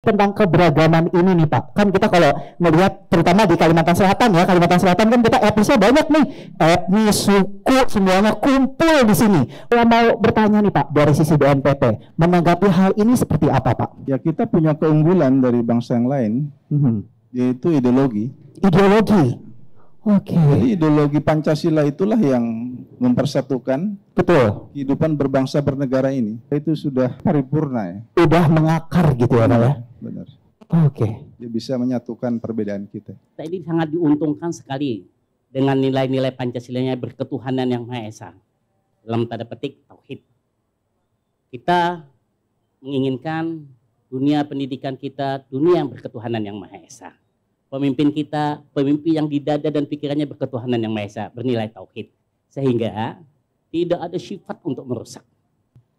tentang keberagaman ini nih Pak. Kan kita kalau melihat terutama di Kalimantan Selatan ya, Kalimantan Selatan kan kita etnisnya banyak nih, etnis, suku, semuanya kumpul di sini. Saya mau bertanya nih Pak, dari sisi BNPT, menanggapi hal ini seperti apa Pak? Ya, kita punya keunggulan dari bangsa yang lain, yaitu ideologi. Ideologi? Oke. Jadi ideologi Pancasila itulah yang mempersatukan kehidupan berbangsa bernegara ini. Itu sudah paripurna ya. Udah mengakar gitu ya Pak ya? Benar. Oke. Dia bisa menyatukan perbedaan kita. Ini sangat diuntungkan sekali dengan nilai-nilai Pancasilanya berketuhanan yang Maha Esa. Dalam tanda petik tauhid. Kita menginginkan dunia pendidikan kita, dunia yang berketuhanan yang Maha Esa. Pemimpin kita, pemimpin yang di dada dan pikirannya berketuhanan yang Maha Esa, bernilai tauhid. Sehingga tidak ada sifat untuk merusak.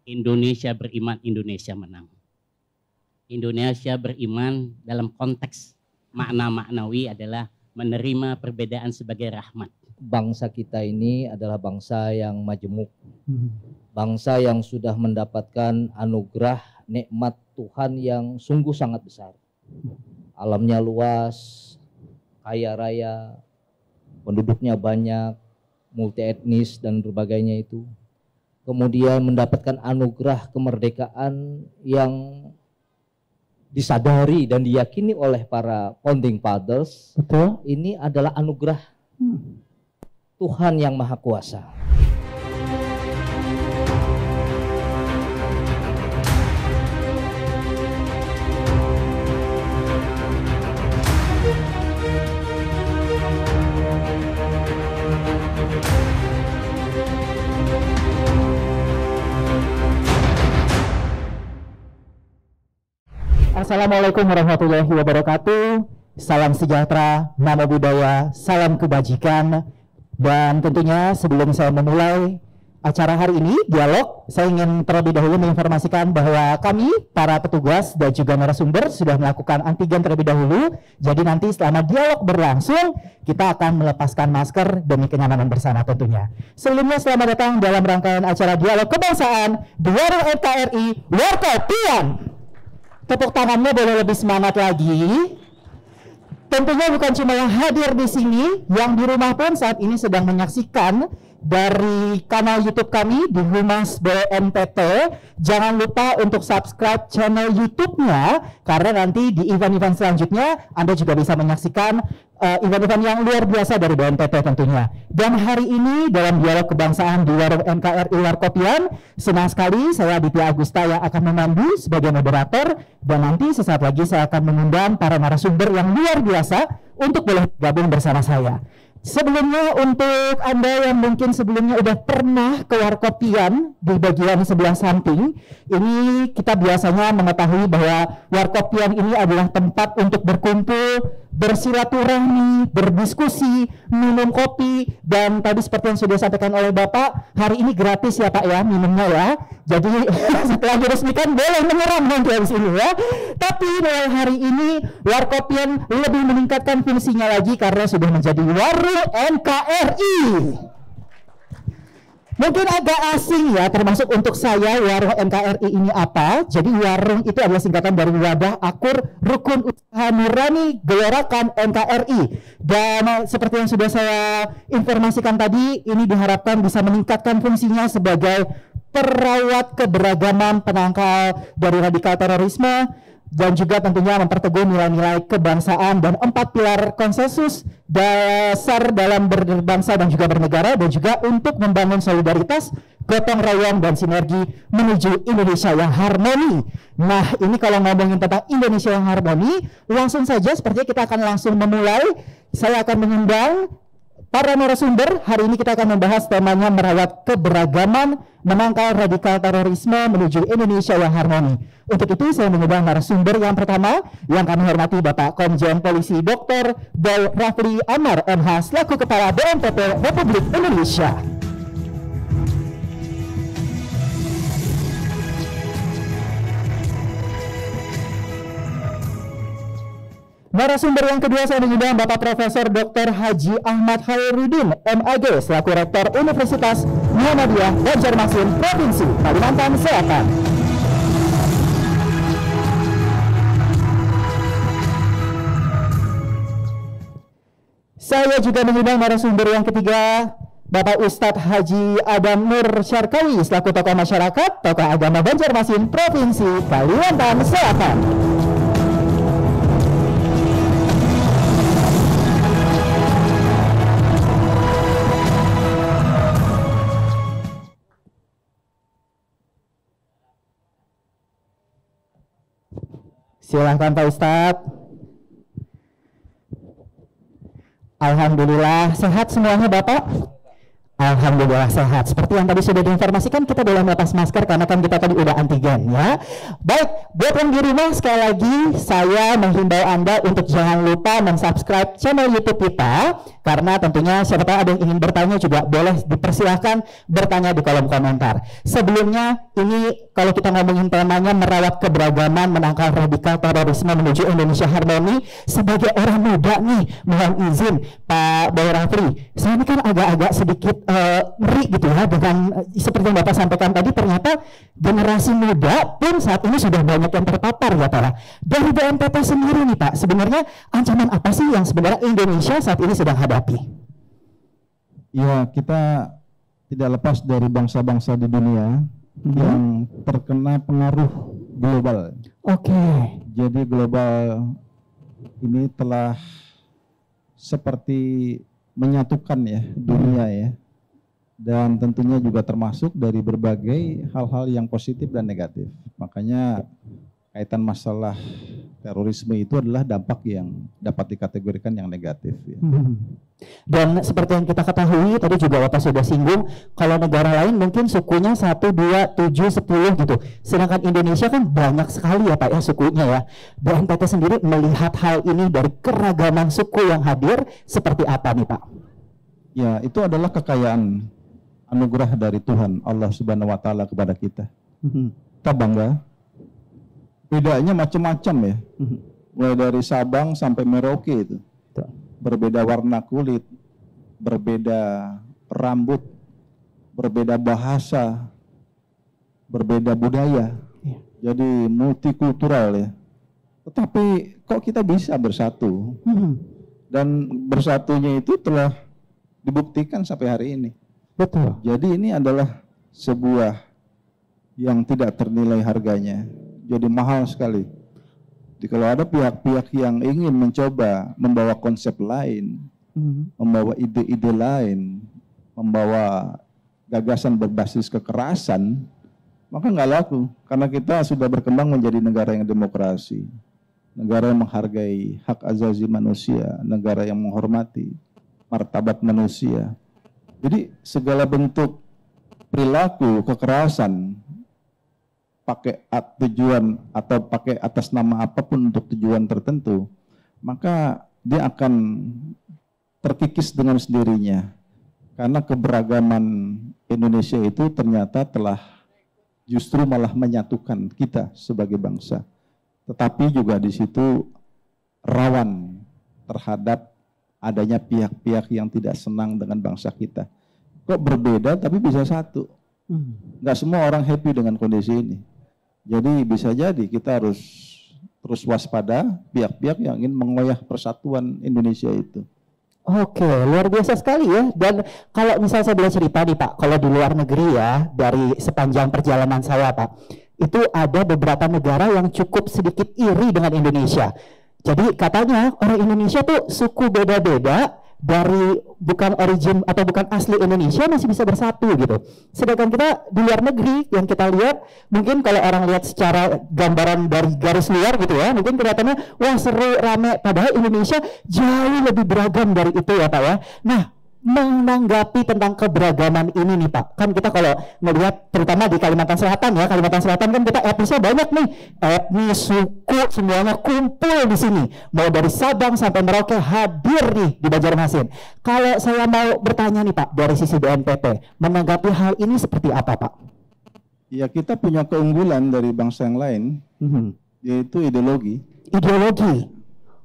Indonesia beriman, Indonesia menang. Indonesia beriman dalam konteks makna maknawi adalah menerima perbedaan sebagai rahmat. Bangsa kita ini adalah bangsa yang majemuk. Bangsa yang sudah mendapatkan anugerah nikmat Tuhan yang sungguh sangat besar. Alamnya luas, kaya raya, penduduknya banyak, multi etnis dan berbagainya itu. Kemudian mendapatkan anugerah kemerdekaan yang disadari dan diyakini oleh para founding fathers. Betul. Ini adalah anugerah Tuhan yang Maha Kuasa. Assalamualaikum warahmatullahi wabarakatuh. Salam sejahtera, namo buddhaya, salam kebajikan. Dan tentunya sebelum saya memulai acara hari ini, dialog, saya ingin terlebih dahulu menginformasikan bahwa kami, para petugas dan juga narasumber sudah melakukan antigen terlebih dahulu. Jadi nanti selama dialog berlangsung, kita akan melepaskan masker demi kenyamanan bersama tentunya. Sebelumnya selamat datang dalam rangkaian acara dialog kebangsaan di Warung NKRI Warkopian. Tepuk tangannya boleh lebih semangat lagi. Tentunya bukan cuma yang hadir di sini, yang di rumah pun saat ini sedang menyaksikan dari kanal YouTube kami di Humas BNPT. Jangan lupa untuk subscribe channel YouTube-nya, karena nanti di event-event selanjutnya Anda juga bisa menyaksikan event-event yang luar biasa dari BNPT tentunya. Dan hari ini dalam dialog kebangsaan di Warung NKRI Warkopian, senang sekali saya Aditya Agusta yang akan memandu sebagai moderator, dan nanti sesaat lagi saya akan mengundang para narasumber yang luar biasa untuk boleh gabung bersama saya. Sebelumnya untuk Anda yang mungkin sebelumnya udah pernah ke Warkopian di bagian sebelah samping, ini kita biasanya mengetahui bahwa Warkopian ini adalah tempat untuk berkumpul, bersilaturahmi, berdiskusi, minum kopi, dan tadi seperti yang sudah disampaikan oleh Bapak, hari ini gratis ya Pak ya minumnya ya. Jadi setelah diresmikan boleh menyeram nanti habis ini ya. Tapi mulai hari ini Warkopian lebih meningkatkan fungsinya lagi karena sudah menjadi Warung NKRI. Mungkin agak asing ya, termasuk untuk saya Warung NKRI ini apa. Jadi warung itu adalah singkatan dari Wadah Akur Rukun Usaha Nurani Gelorakan NKRI. Dan seperti yang sudah saya informasikan tadi, ini diharapkan bisa meningkatkan fungsinya sebagai perawat keberagaman, penangkal dari radikal terorisme, dan juga tentunya memperteguh nilai-nilai kebangsaan dan 4 pilar konsensus dasar dalam berbangsa dan juga bernegara, dan juga untuk membangun solidaritas, gotong royong dan sinergi menuju Indonesia yang harmoni. Nah, ini kalau ngomongin tentang Indonesia yang harmoni, langsung saja sepertinya kita akan langsung memulai. Saya akan mengundang para narasumber. Hari ini kita akan membahas temanya merawat keberagaman, menangkal radikal terorisme menuju Indonesia yang harmoni. Untuk itu saya mengundang narasumber yang pertama yang kami hormati Bapak Komjen Polisi Dr. Boy Rafli Amar MH selaku Kepala BNPT Republik Indonesia. Narasumber yang kedua saya mengundang Bapak Profesor Dr. Haji Ahmad Khairuddin MAG selaku Rektor Universitas Muhammadiyah Banjarmasin Provinsi Kalimantan Selatan. Saya juga mengundang narasumber yang ketiga, Bapak Ustadz Haji Adam Nur Syarkawi selaku tokoh masyarakat, tokoh agama Banjarmasin, Provinsi Kalimantan Selatan. Silahkan Pak Ustadz. Alhamdulillah sehat semuanya Bapak. Alhamdulillah sehat. Seperti yang tadi sudah diinformasikan, kita boleh melepas masker karena kan kita tadi udah antigen ya. Baik, buat yang di rumah sekali lagi saya menghimbau Anda untuk jangan lupa mensubscribe channel YouTube kita, karena tentunya siapa tahu ada yang ingin bertanya juga boleh dipersilahkan bertanya di kolom komentar. Sebelumnya ini kalau kita ngomongin temanya merawat keberagaman, menangkal radikal terorisme menuju Indonesia harmoni, sebagai orang muda nih mohon izin Pak Boy Rafli, saya ini kan agak-agak sedikit ngeri gitu ya dengan seperti yang Bapak sampaikan tadi, ternyata generasi muda pun saat ini sudah banyak yang terpapar ya Pak. Dari BNPT sendiri nih Pak, sebenarnya ancaman apa sih yang sebenarnya Indonesia saat ini sedang hadapi? Ya, kita tidak lepas dari bangsa-bangsa di dunia yang terkena pengaruh global. Oke. Jadi global ini telah seperti menyatukan ya dunia ya. Dan tentunya juga termasuk dari berbagai hal-hal yang positif dan negatif. Makanya kaitan masalah terorisme itu adalah dampak yang dapat dikategorikan yang negatif ya. Dan seperti yang kita ketahui tadi juga Bapak sudah singgung, kalau negara lain mungkin sukunya 1, 2, 7, 10 gitu. Sedangkan Indonesia kan banyak sekali ya Pak ya sukunya ya. BNPT sendiri melihat hal ini dari keragaman suku yang hadir seperti apa nih Pak? Ya, itu adalah kekayaan anugerah dari Tuhan Allah Subhanahu wa taala kepada kita. Kita bangga. Bedanya macam-macam ya. Mulai dari Sabang sampai Merauke itu. Berbeda warna kulit, berbeda rambut, berbeda bahasa, berbeda budaya. Jadi multikultural ya. Tetapi kok kita bisa bersatu? Dan bersatunya itu telah dibuktikan sampai hari ini. Betul. Jadi ini adalah sebuah yang tidak ternilai harganya. Jadi mahal sekali. Jadi kalau ada pihak-pihak yang ingin mencoba membawa konsep lain, membawa ide-ide lain, membawa gagasan berbasis kekerasan, maka nggak laku. Karena kita sudah berkembang menjadi negara yang demokrasi, negara yang menghargai hak asasi manusia, negara yang menghormati martabat manusia. Jadi segala bentuk perilaku kekerasan pakai tujuan atau pakai atas nama apapun untuk tujuan tertentu, maka dia akan terkikis dengan sendirinya. Karena keberagaman Indonesia itu ternyata telah justru malah menyatukan kita sebagai bangsa. Tetapi juga di situ rawan terhadap adanya pihak-pihak yang tidak senang dengan bangsa kita. Kok berbeda tapi bisa satu. Nggak semua orang happy dengan kondisi ini. Jadi bisa jadi kita harus terus waspada pihak-pihak yang ingin mengoyah persatuan Indonesia itu. Oke, luar biasa sekali ya. Dan kalau misalnya saya boleh cerita nih Pak, kalau di luar negeri ya, dari sepanjang perjalanan saya Pak, itu ada beberapa negara yang cukup sedikit iri dengan Indonesia. Jadi katanya orang Indonesia tuh suku beda-beda, dari bukan origin atau bukan asli Indonesia masih bisa bersatu gitu. Sedangkan kita di luar negeri yang kita lihat, mungkin kalau orang lihat secara gambaran dari garis luar gitu ya, mungkin kelihatannya wah seru, rame, padahal Indonesia jauh lebih beragam dari itu ya Pak ya. Nah, menanggapi tentang keberagaman ini nih Pak, kan kita kalau melihat terutama di Kalimantan Selatan ya, Kalimantan Selatan kan kita etnisnya banyak nih, etnis, suku, semuanya kumpul di sini, mau dari Sabang sampai Merauke hadir nih di Banjarmasin. Kalau saya mau bertanya nih Pak, dari sisi BNPT, menanggapi hal ini seperti apa Pak? Ya, kita punya keunggulan dari bangsa yang lain, yaitu ideologi. Ideologi.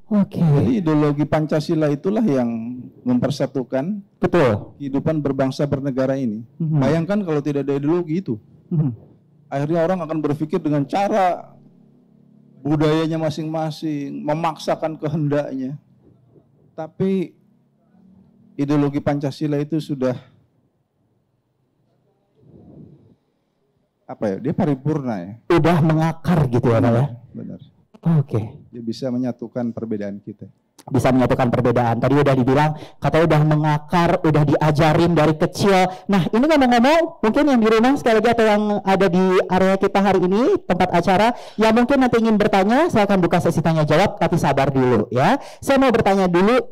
Oke. Jadi ideologi Pancasila itulah yang mempersatukan kehidupan berbangsa bernegara ini. Bayangkan kalau tidak ada ideologi itu, akhirnya orang akan berpikir dengan cara budayanya masing-masing, memaksakan kehendaknya. Tapi ideologi Pancasila itu sudah apa ya? Dia paripurna ya. Udah mengakar gitu ya Pak ya. Benar. Oke. Dia bisa menyatukan perbedaan kita. Bisa menyatukan perbedaan. Tadi udah dibilang, katanya udah mengakar, udah diajarin dari kecil. Nah, ini ngomong-ngomong, mungkin yang di rumah sekali lagi atau yang ada di area kita hari ini, tempat acara, yang mungkin nanti ingin bertanya, saya akan buka sesi tanya jawab, tapi sabar dulu ya. Saya mau bertanya dulu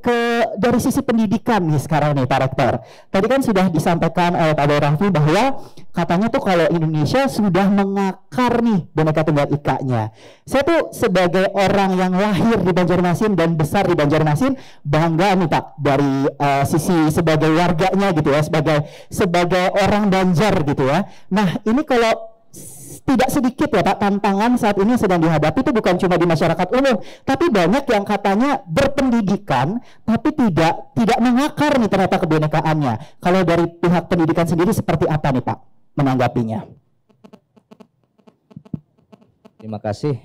dari sisi pendidikan nih sekarang nih Pak Rektor. Tadi kan sudah disampaikan oleh Pak Boy Raffi bahwa katanya tuh kalau Indonesia sudah mengakar nih Bhinneka Tunggal Ika-nya. Saya tuh sebagai orang yang lahir di Banjarmasin dan besar di Banjarmasin bangga nih Pak dari sisi sebagai warganya gitu ya, sebagai orang Banjar gitu ya. Nah ini kalau tidak sedikit ya Pak tantangan saat ini sedang dihadapi itu bukan cuma di masyarakat umum, tapi banyak yang katanya berpendidikan tapi tidak mengakar nih ternyata kebinekaannya. Kalau dari pihak pendidikan sendiri seperti apa nih Pak menanggapinya? Terima kasih.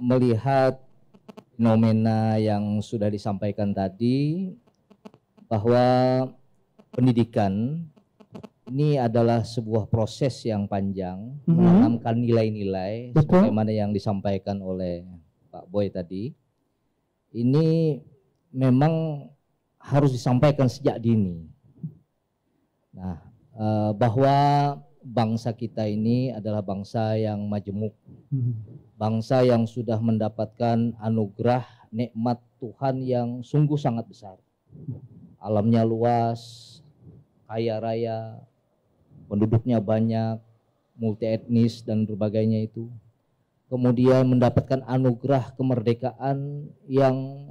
Melihat fenomena yang sudah disampaikan tadi, bahwa pendidikan ini adalah sebuah proses yang panjang, menanamkan nilai-nilai sebagaimana yang disampaikan oleh Pak Boy tadi. Ini memang harus disampaikan sejak dini. Nah, bahwa bangsa kita ini adalah bangsa yang majemuk, bangsa yang sudah mendapatkan anugerah nikmat Tuhan yang sungguh sangat besar. Alamnya luas, kaya raya, penduduknya banyak, multi etnis dan berbagainya itu. Kemudian mendapatkan anugerah kemerdekaan yang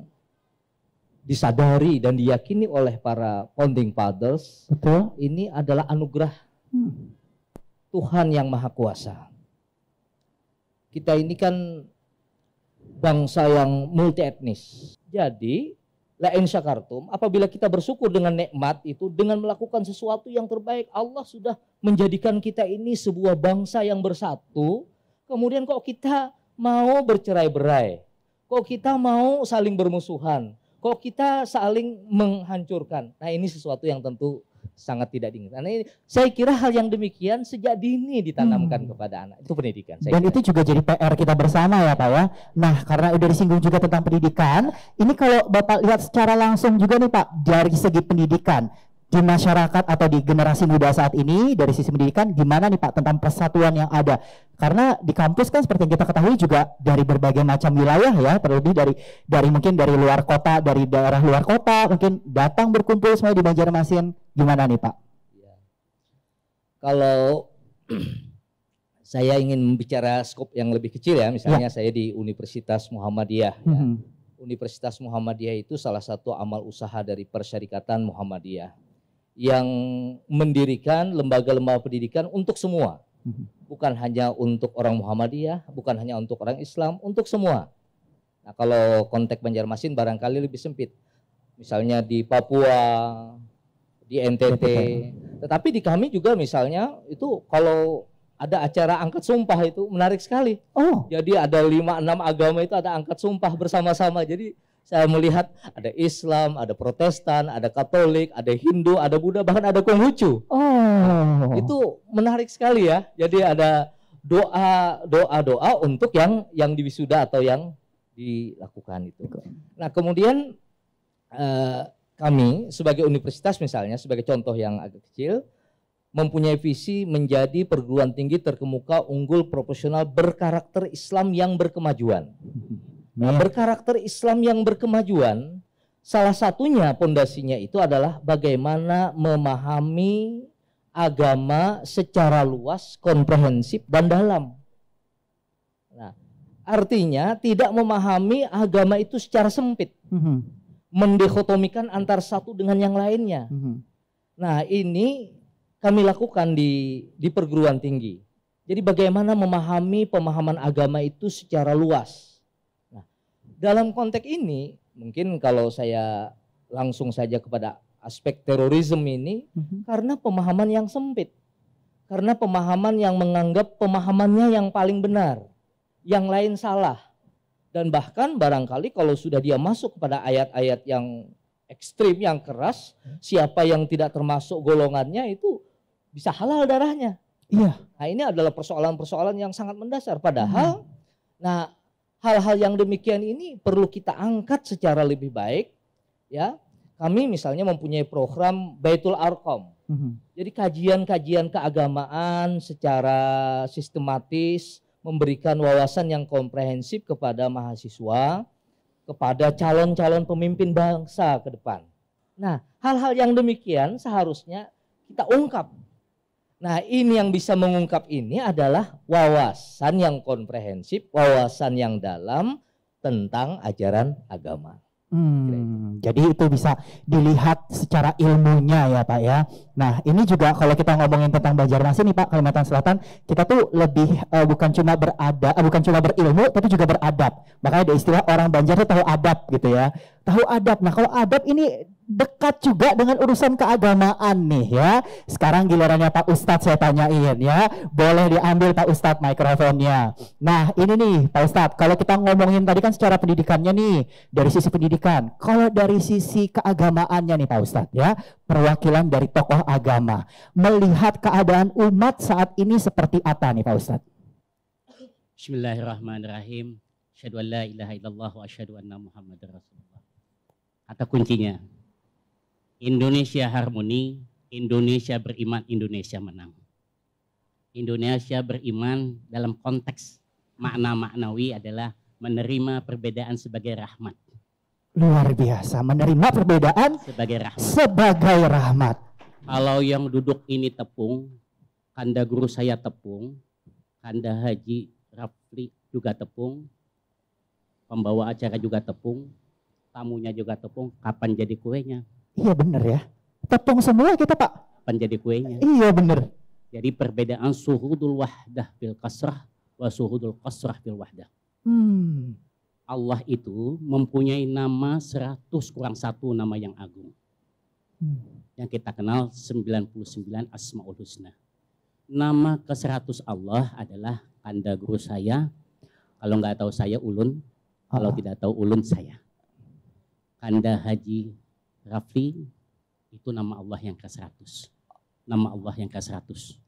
disadari dan diyakini oleh para founding fathers. Betul. Ini adalah anugerah Tuhan yang Maha Kuasa. Kita ini kan bangsa yang multi etnis. Jadi, la in syakartum, apabila kita bersyukur dengan nikmat itu, dengan melakukan sesuatu yang terbaik, Allah sudah menjadikan kita ini sebuah bangsa yang bersatu. Kemudian kok kita mau bercerai-berai, kok kita mau saling bermusuhan, kok kita saling menghancurkan. Nah ini sesuatu yang tentu sangat tidak diinginkan. Nah, saya kira hal yang demikian sejak dini ditanamkan kepada anak. Itu pendidikan. Dan itu juga jadi PR kita bersama ya Pak ya. Nah karena udah disinggung juga tentang pendidikan, ini kalau Bapak lihat secara langsung juga nih Pak, dari segi pendidikan di masyarakat atau di generasi muda saat ini, dari sisi pendidikan gimana nih Pak tentang persatuan yang ada? Karena di kampus kan seperti yang kita ketahui juga dari berbagai macam wilayah ya, terlebih dari mungkin dari luar kota, dari daerah luar kota mungkin datang berkumpul semua di Banjarmasin. Gimana nih Pak? Ya. Kalau saya ingin membicara skop yang lebih kecil ya, misalnya saya di Universitas Muhammadiyah ya. Universitas Muhammadiyah itu salah satu amal usaha dari Persyarikatan Muhammadiyah yang mendirikan lembaga-lembaga pendidikan untuk semua. Bukan hanya untuk orang Muhammadiyah, bukan hanya untuk orang Islam, untuk semua. Nah, kalau konteks Banjarmasin barangkali lebih sempit. Misalnya di Papua, di NTT. Tetapi di kami juga misalnya itu kalau ada acara angkat sumpah itu menarik sekali. Oh. Jadi ada 5-6 agama itu ada angkat sumpah bersama-sama. Jadi saya melihat ada Islam, ada Protestan, ada Katolik, ada Hindu, ada Buddha, bahkan ada Konghucu. Oh. Nah, itu menarik sekali ya. Jadi ada doa untuk yang diwisuda atau yang dilakukan itu. Nah, kemudian kami sebagai universitas misalnya, sebagai contoh yang agak kecil, mempunyai visi menjadi perguruan tinggi terkemuka unggul profesional berkarakter Islam yang berkemajuan. Nah, berkarakter Islam yang berkemajuan, salah satunya pondasinya itu adalah bagaimana memahami agama secara luas, komprehensif, dan dalam. Nah, artinya tidak memahami agama itu secara sempit, mendihotomikan antara satu dengan yang lainnya. Nah, ini kami lakukan di perguruan tinggi. Jadi bagaimana memahami pemahaman agama itu secara luas. Nah, dalam konteks ini, mungkin kalau saya langsung saja kepada aspek terorisme ini, karena pemahaman yang sempit. Karena pemahaman yang menganggap pemahamannya yang paling benar, yang lain salah. Dan bahkan barangkali kalau sudah dia masuk kepada ayat-ayat yang ekstrim, yang keras, siapa yang tidak termasuk golongannya itu bisa halal darahnya. Iya. Nah ini adalah persoalan-persoalan yang sangat mendasar. Padahal, nah hal-hal yang demikian ini perlu kita angkat secara lebih baik. Ya, kami misalnya mempunyai program Baitul Arqam. Jadi kajian-kajian keagamaan secara sistematis, memberikan wawasan yang komprehensif kepada mahasiswa, kepada calon-calon pemimpin bangsa ke depan. Nah, hal-hal yang demikian seharusnya kita ungkap. Nah, ini yang bisa mengungkap ini adalah wawasan yang komprehensif, wawasan yang dalam tentang ajaran agama. Jadi itu bisa dilihat secara ilmunya ya Pak ya. Nah ini juga kalau kita ngomongin tentang Banjarmasin nih Pak, Kalimantan Selatan, kita tuh lebih bukan cuma berilmu tapi juga beradab. Makanya ada istilah orang Banjar tuh tahu adab gitu ya. Tahu adab. Nah kalau adab ini dekat juga dengan urusan keagamaan nih ya. Sekarang gilirannya Pak Ustadz saya tanyain ya. Boleh diambil Pak Ustadz mikrofonnya. Nah ini nih Pak Ustadz, kalau kita ngomongin tadi kan secara pendidikannya nih, dari sisi pendidikan. Kalau dari sisi keagamaannya nih Pak Ustadz ya, perwakilan dari tokoh agama, melihat keadaan umat saat ini seperti apa nih Pak Ustadz? Bismillahirrahmanirrahim. Asyhadu an la ilaha illallah wa asyhadu anna Muhammadar Rasulullah. Kata kuncinya, Indonesia harmoni, Indonesia beriman, Indonesia menang. Indonesia beriman dalam konteks makna maknawi adalah menerima perbedaan sebagai rahmat. Luar biasa, menerima perbedaan sebagai rahmat. Kalau yang duduk ini tepung, kanda guru saya tepung, kanda Haji Rafli juga tepung, pembawa acara juga tepung, tamunya juga tepung, kapan jadi kuenya? Iya bener ya, tepung semua kita Pak. Kapan jadi kuenya? Iya bener. Jadi perbedaan suhudul wahdah bil kasrah wa suhudul kasrah bil wahdah. Allah itu mempunyai nama 100 kurang 1 nama yang agung. Yang kita kenal 99 Asmaul Husna. Nama ke-100 Allah adalah kanda guru saya. Kalau nggak tahu saya ulun, kalau tidak tahu ulun saya. Kanda Haji Rafli itu nama Allah yang ke-100. Nama Allah yang ke-100.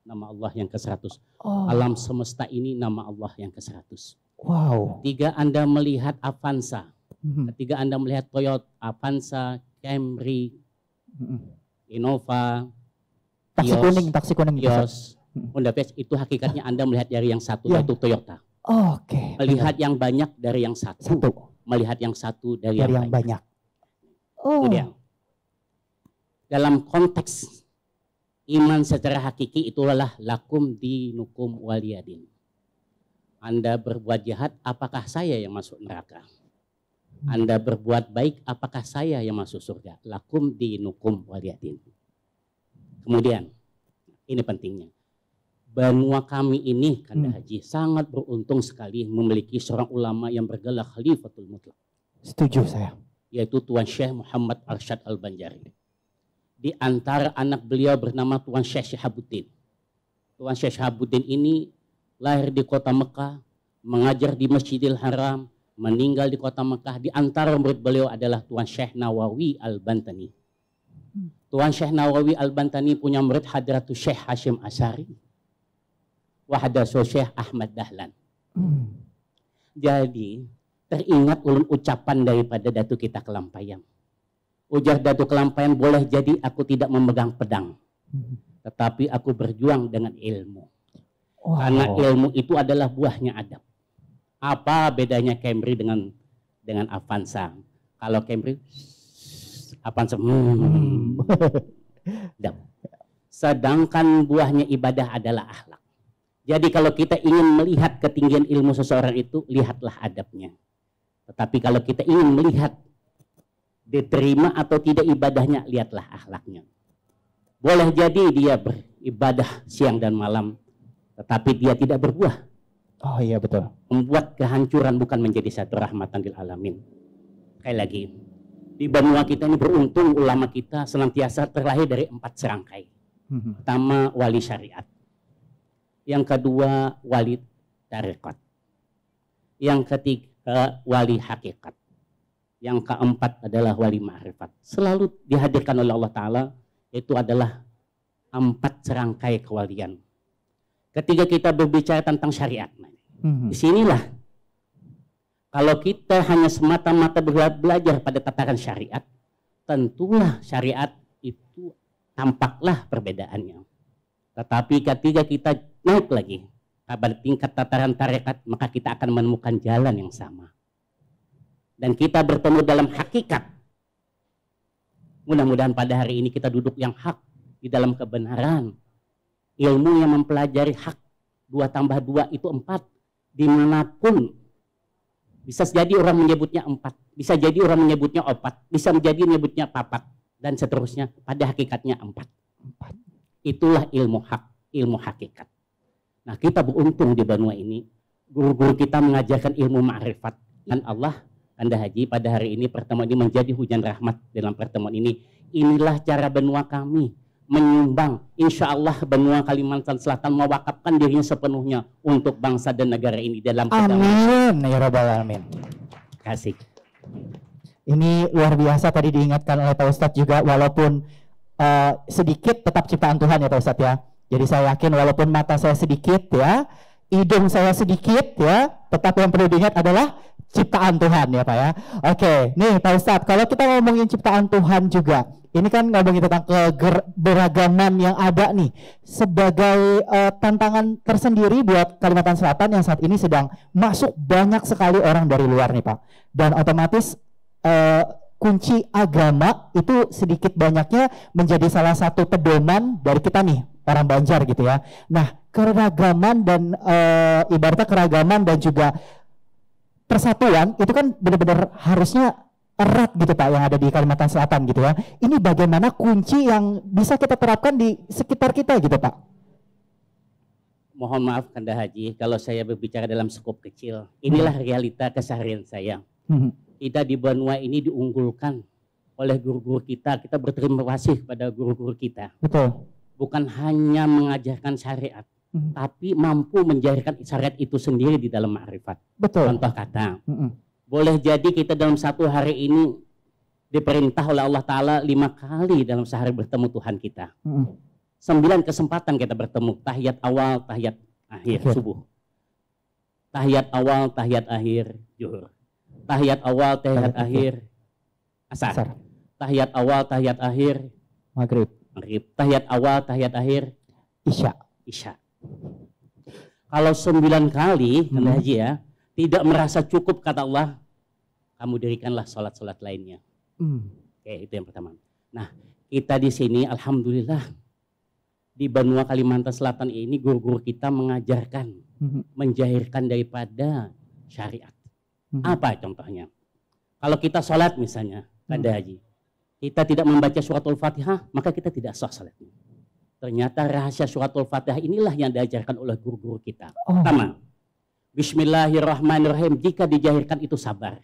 Nama Allah yang ke-100. Alam semesta ini nama Allah yang ke-100. Wow. Ketika Anda melihat Avanza, ketika Anda melihat Toyota, Avanza, Camry, Innova, taksi kuning, Vios, Honda Jazz, itu hakikatnya Anda melihat dari yang satu, yaitu Toyota. Oke. Melihat yang banyak dari yang satu. Melihat yang satu dari yang banyak. Kemudian, dalam konteks iman secara hakiki itulah lakum dinukum waliyadin. Anda berbuat jahat, apakah saya yang masuk neraka? Anda berbuat baik, apakah saya yang masuk surga? Lakum dinukum waliyadin. Kemudian, ini pentingnya. Benua kami ini, Kanda Haji, sangat beruntung sekali memiliki seorang ulama yang bergelar Khalifatul Mutlaq. Setuju saya. Yaitu Tuan Syekh Muhammad Arsyad Al-Banjari. Di antara anak beliau bernama Tuan Syekh Syihabuddin. Tuan Syekh Syihabuddin ini lahir di kota Mekah, mengajar di Masjidil Haram, meninggal di kota Mekah. Di antara murid beliau adalah Tuan Syekh Nawawi Al-Bantani. Tuan Syekh Nawawi Al-Bantani punya murid Hadratus Syekh Hashim Asyari. Wahdasu Syekh Ahmad Dahlan. Jadi teringat ulun ucapan daripada Datu kita Kelampayang. Ujar Datu Kelampayang, boleh jadi aku tidak memegang pedang, tetapi aku berjuang dengan ilmu. Karena ilmu itu adalah buahnya adab. Apa bedanya Camry dengan Avanza? Kalau Camry, Avanza, sedangkan buahnya ibadah adalah akhlak. Jadi kalau kita ingin melihat ketinggian ilmu seseorang itu, lihatlah adabnya. Tetapi kalau kita ingin melihat diterima atau tidak ibadahnya, lihatlah akhlaknya. Boleh jadi dia beribadah siang dan malam, tetapi dia tidak berbuah. Oh iya betul. Membuat kehancuran bukan menjadi satu rahmatan lil alamin. Sekali lagi, di benua kita ini beruntung ulama kita senantiasa terlahir dari 4 serangkai. Pertama, wali syariat. Yang kedua, wali tarekat. Yang ketiga, ke wali hakikat. Yang keempat adalah wali ma'rifat. Selalu dihadirkan oleh Allah Ta'ala, itu adalah 4 serangkai kewalian. Ketika kita berbicara tentang syariat, disinilah kalau kita hanya semata-mata belajar pada tataran syariat, tentulah syariat itu tampaklah perbedaannya. Tetapi ketika kita naik lagi pada tingkat tataran tarekat, maka kita akan menemukan jalan yang sama. Dan kita bertemu dalam hakikat. Mudah-mudahan pada hari ini kita duduk yang hak di dalam kebenaran. Ilmu yang mempelajari hak 2 tambah 2 itu 4. Dimanapun bisa jadi orang menyebutnya 4, bisa jadi orang menyebutnya 4, bisa menjadi menyebutnya 4 dan seterusnya. Pada hakikatnya 4. Itulah ilmu hak, ilmu hakikat. Nah, kita beruntung di benua ini, guru-guru kita mengajarkan ilmu ma'rifat. Dan Allah, Anda Haji, pada hari ini pertemuan ini menjadi hujan rahmat dalam pertemuan ini. Inilah cara benua kami menyumbang, insya Allah benua Kalimantan Selatan mewakafkan dirinya sepenuhnya untuk bangsa dan negara ini dalam Amin ya rabbal alamin. Kasih. Ini luar biasa tadi diingatkan oleh Pak Ustadz juga, walaupun sedikit tetap ciptaan Tuhan ya Pak Ustadz ya. Jadi saya yakin walaupun mata saya sedikit ya, hidung saya sedikit ya, tetap yang perlu diingat adalah ciptaan Tuhan ya Pak ya. Oke, nih Pak Ustadz, kalau kita ngomongin ciptaan Tuhan juga, ini kan ngomongin tentang keberagaman yang ada nih, sebagai tantangan tersendiri buat Kalimantan Selatan yang saat ini sedang masuk banyak sekali orang dari luar nih Pak. Dan otomatis kunci agama itu sedikit banyaknya menjadi salah satu pedoman dari kita nih, orang Banjar gitu ya. Nah, keragaman dan ibaratnya keragaman dan juga persatuan itu kan benar-benar harusnya erat gitu Pak yang ada di Kalimantan Selatan gitu ya. Ini bagaimana kunci yang bisa kita terapkan di sekitar kita gitu Pak? Mohon maaf Kanda Haji kalau saya berbicara dalam skop kecil. Inilah realita keseharian saya. Kita di benua ini diunggulkan oleh guru-guru kita. Kita berterima kasih kepada guru-guru kita. Betul. Bukan hanya mengajarkan syariat, tapi mampu menjadikan syariat itu sendiri di dalam ma'rifat. Betul. Contoh kata, boleh jadi kita dalam satu hari ini diperintah oleh Allah Ta'ala 5 kali dalam sehari bertemu Tuhan kita. 9 kesempatan kita bertemu, tahiyat awal, tahiyat akhir, subuh. Tahiyat awal, tahiyat akhir, zuhur. Tahiyat awal, tahiyat akhir, asar. Tahiyat awal, tahiyat akhir, maghrib. Tahiyat awal, tahiyat akhir, isya. Kalau 9 kali, Kanda Haji ya, tidak merasa cukup kata Allah, kamu dirikanlah sholat-sholat lainnya. Oke, itu yang pertama. Nah, kita di sini alhamdulillah di benua Kalimantan Selatan ini guru-guru kita mengajarkan, menjahirkan daripada syariat. Apa contohnya? Kalau kita sholat misalnya, Kanda Haji, kita tidak membaca suratul Fatihah, maka kita tidak sah sholatnya. Ternyata rahasia suratul Fatihah inilah yang diajarkan oleh guru-guru kita. Pertama, Bismillahirrahmanirrahim, jika dijahirkan itu sabar.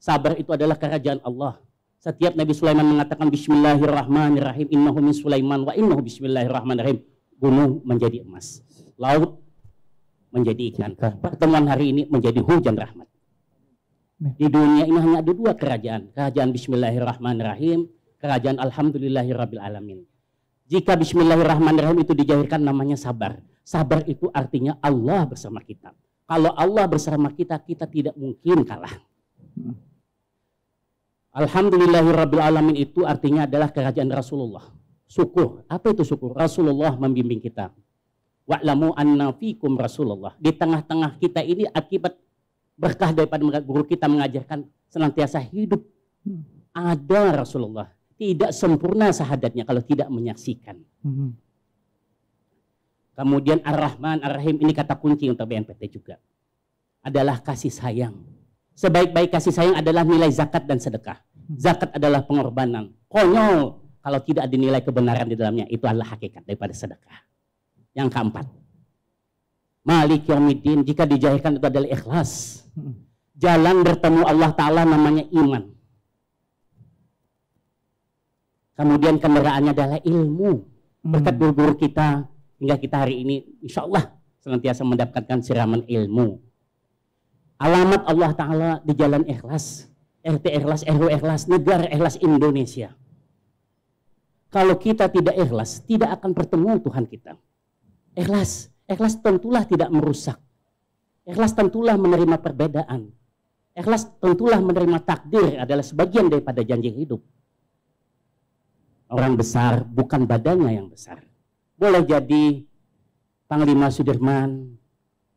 Sabar itu adalah kerajaan Allah. Setiap Nabi Sulaiman mengatakan Bismillahirrahmanirrahim, innahu min Sulaiman wa innahu bismillahirrahmanirrahim. Gunung menjadi emas, laut menjadi ikan. Pertemuan hari ini menjadi hujan rahmat. Di dunia ini hanya ada 2 kerajaan. Kerajaan Bismillahirrahmanirrahim, kerajaan Alhamdulillahirabbil alamin. Jika Bismillahirrahmanirrahim itu dijahirkan namanya sabar. Sabar itu artinya Allah bersama kita. Kalau Allah bersama kita, kita tidak mungkin kalah. Alhamdulillahirabbil alamin itu artinya adalah kerajaan Rasulullah. Syukur. Apa itu syukur? Rasulullah membimbing kita. Wa'lamu anna fikum Rasulullah. Di tengah-tengah kita ini akibat berkah daripada guru kita mengajarkan senantiasa hidup. Ada Rasulullah. Tidak sempurna sahadatnya kalau tidak menyaksikan. Kemudian Ar-Rahman, Ar-Rahim, ini kata kunci untuk BNPT juga. Adalah kasih sayang. Sebaik-baik kasih sayang adalah nilai zakat dan sedekah. Zakat adalah pengorbanan. Konyol kalau tidak dinilai kebenaran di dalamnya. Itu adalah hakikat daripada sedekah. Yang keempat, Malik Yaumiddin, jika dijahirkan itu adalah ikhlas. Jalan bertemu Allah Ta'ala namanya iman. Kemudian kendaraannya adalah ilmu. Berkat guru-guru kita, hingga kita hari ini insya Allah senantiasa mendapatkan siraman ilmu. Alamat Allah Ta'ala di jalan ikhlas. RT ikhlas, RW ikhlas, negara ikhlas Indonesia. Kalau kita tidak ikhlas, tidak akan bertemu Tuhan kita. Ikhlas, ikhlas tentulah tidak merusak. Ikhlas tentulah menerima perbedaan. Ikhlas tentulah menerima takdir adalah sebagian daripada janji hidup. Orang besar bukan badannya yang besar. Boleh jadi Panglima Sudirman,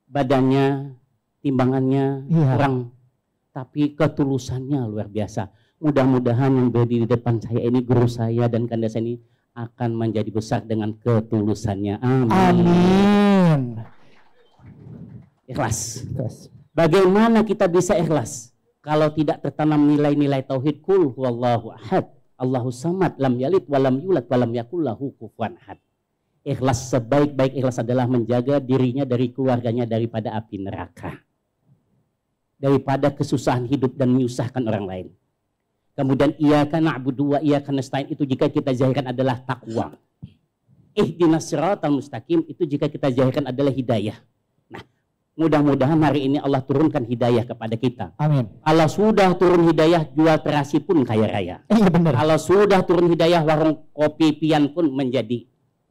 badannya, timbangannya kurang, tapi ketulusannya luar biasa. Mudah-mudahan yang berdiri di depan saya ini, guru saya dan kanda saya ini akan menjadi besar dengan ketulusannya. Amin. Amin. Ikhlas. Bagaimana kita bisa ikhlas kalau tidak tertanam nilai-nilai tauhid? Qul huwallahu ahad, Allahus samad, lam yalid walam yulad walam yakul lahu kufuwan ahad. Ikhlas, sebaik-baik ikhlas adalah menjaga dirinya dari keluarganya daripada api neraka, daripada kesusahan hidup dan menyusahkan orang lain. Kemudian iyyaka na'budu wa iyyaka nasta'in, itu jika kita zahirkan adalah takwa. Ihdinas siratal mustaqim, itu jika kita zahirkan adalah hidayah. Nah, mudah-mudahan hari ini Allah turunkan hidayah kepada kita. Amin. Kalau sudah turun hidayah, jual terasi pun kaya raya. Iya benar. Kalau sudah turun hidayah, warung kopi pian pun menjadi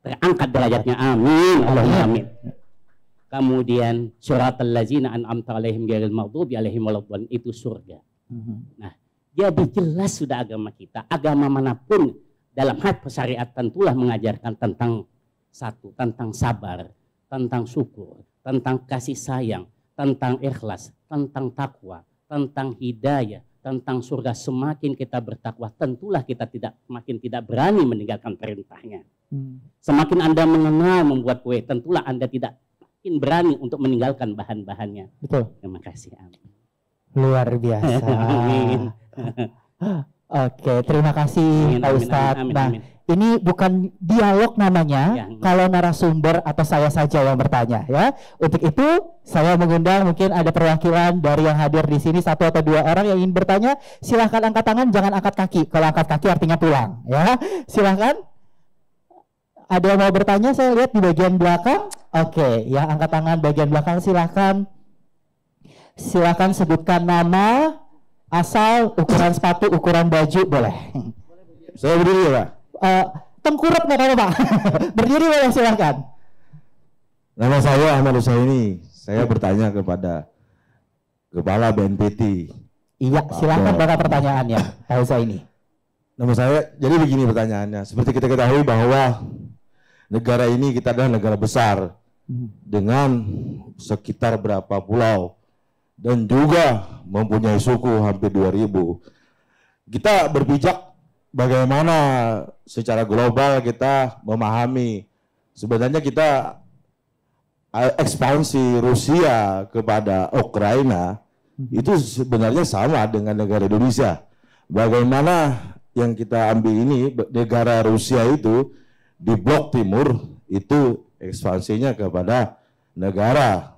terangkat derajatnya. Amin. Allahumma amin. Kemudian suratal ladzina an'amta 'alaihim ghairil maghdubi 'alaihim waladdallin, itu surga. Nah, jadi jelas sudah agama kita, agama manapun dalam hal syariat tentulah mengajarkan tentang satu, tentang sabar, tentang syukur, tentang kasih sayang, tentang ikhlas, tentang takwa, tentang hidayah, tentang surga. Semakin kita bertakwa, tentulah kita makin tidak berani meninggalkan perintahnya. Semakin Anda mengenal membuat kue, tentulah Anda tidak makin berani untuk meninggalkan bahan-bahannya. Betul. Terima kasih. Amin. Luar biasa. Amin. Oke, terima kasih Pak Ustadz. Nah, ini bukan dialog namanya, ya, kalau narasumber atau saya saja yang bertanya ya. Untuk itu saya mengundang, mungkin ada perwakilan dari yang hadir di sini, 1 atau 2 orang yang ingin bertanya. Silahkan angkat tangan, jangan angkat kaki. Kalau angkat kaki artinya pulang ya. Silahkan. Ada yang mau bertanya? Saya lihat di bagian belakang. Oke, yang angkat tangan bagian belakang silahkan. Silakan sebutkan nama, asal, ukuran sepatu, ukuran baju, boleh. Saya berdiri ya Pak. Tengkurap nggak apa-apa Pak. Berdiri boleh, silakan. Nama saya Ahmad Husaini. Saya bertanya kepada Kepala BNPT. Iya, silakan Bapak pertanyaannya, Pak Husaini. Nama saya, jadi begini pertanyaannya. Seperti kita ketahui bahwa negara ini kita adalah negara besar dengan sekitar berapa pulau dan juga mempunyai suku hampir 2000. Kita berpijak bagaimana secara global kita memahami sebenarnya kita ekspansi Rusia kepada Ukraina itu sebenarnya sama dengan negara Indonesia. Bagaimana yang kita ambil ini, negara Rusia itu di blok timur itu ekspansinya kepada negara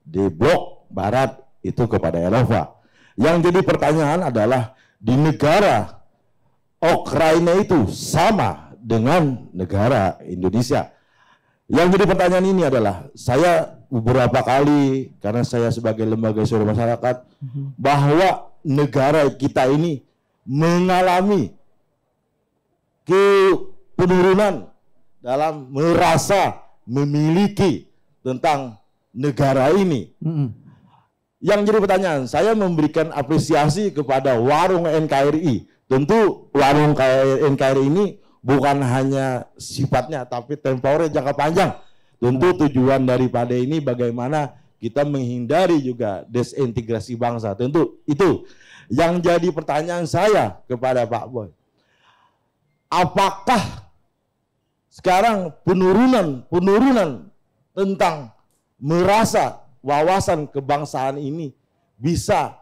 di blok barat itu kepada Eropa. Yang jadi pertanyaan adalah di negara Ukraina itu sama dengan negara Indonesia. Yang jadi pertanyaan ini adalah, saya beberapa kali, karena saya sebagai lembaga survei masyarakat, bahwa negara kita ini mengalami penurunan dalam merasa memiliki tentang negara ini. Yang jadi pertanyaan, saya memberikan apresiasi kepada warung NKRI. Tentu warung NKRI ini bukan hanya sifatnya, tapi temporer jangka panjang. Tentu tujuan daripada ini bagaimana kita menghindari juga desintegrasi bangsa. Tentu itu yang jadi pertanyaan saya kepada Pak Boy. Apakah sekarang penurunan tentang merasa wawasan kebangsaan ini bisa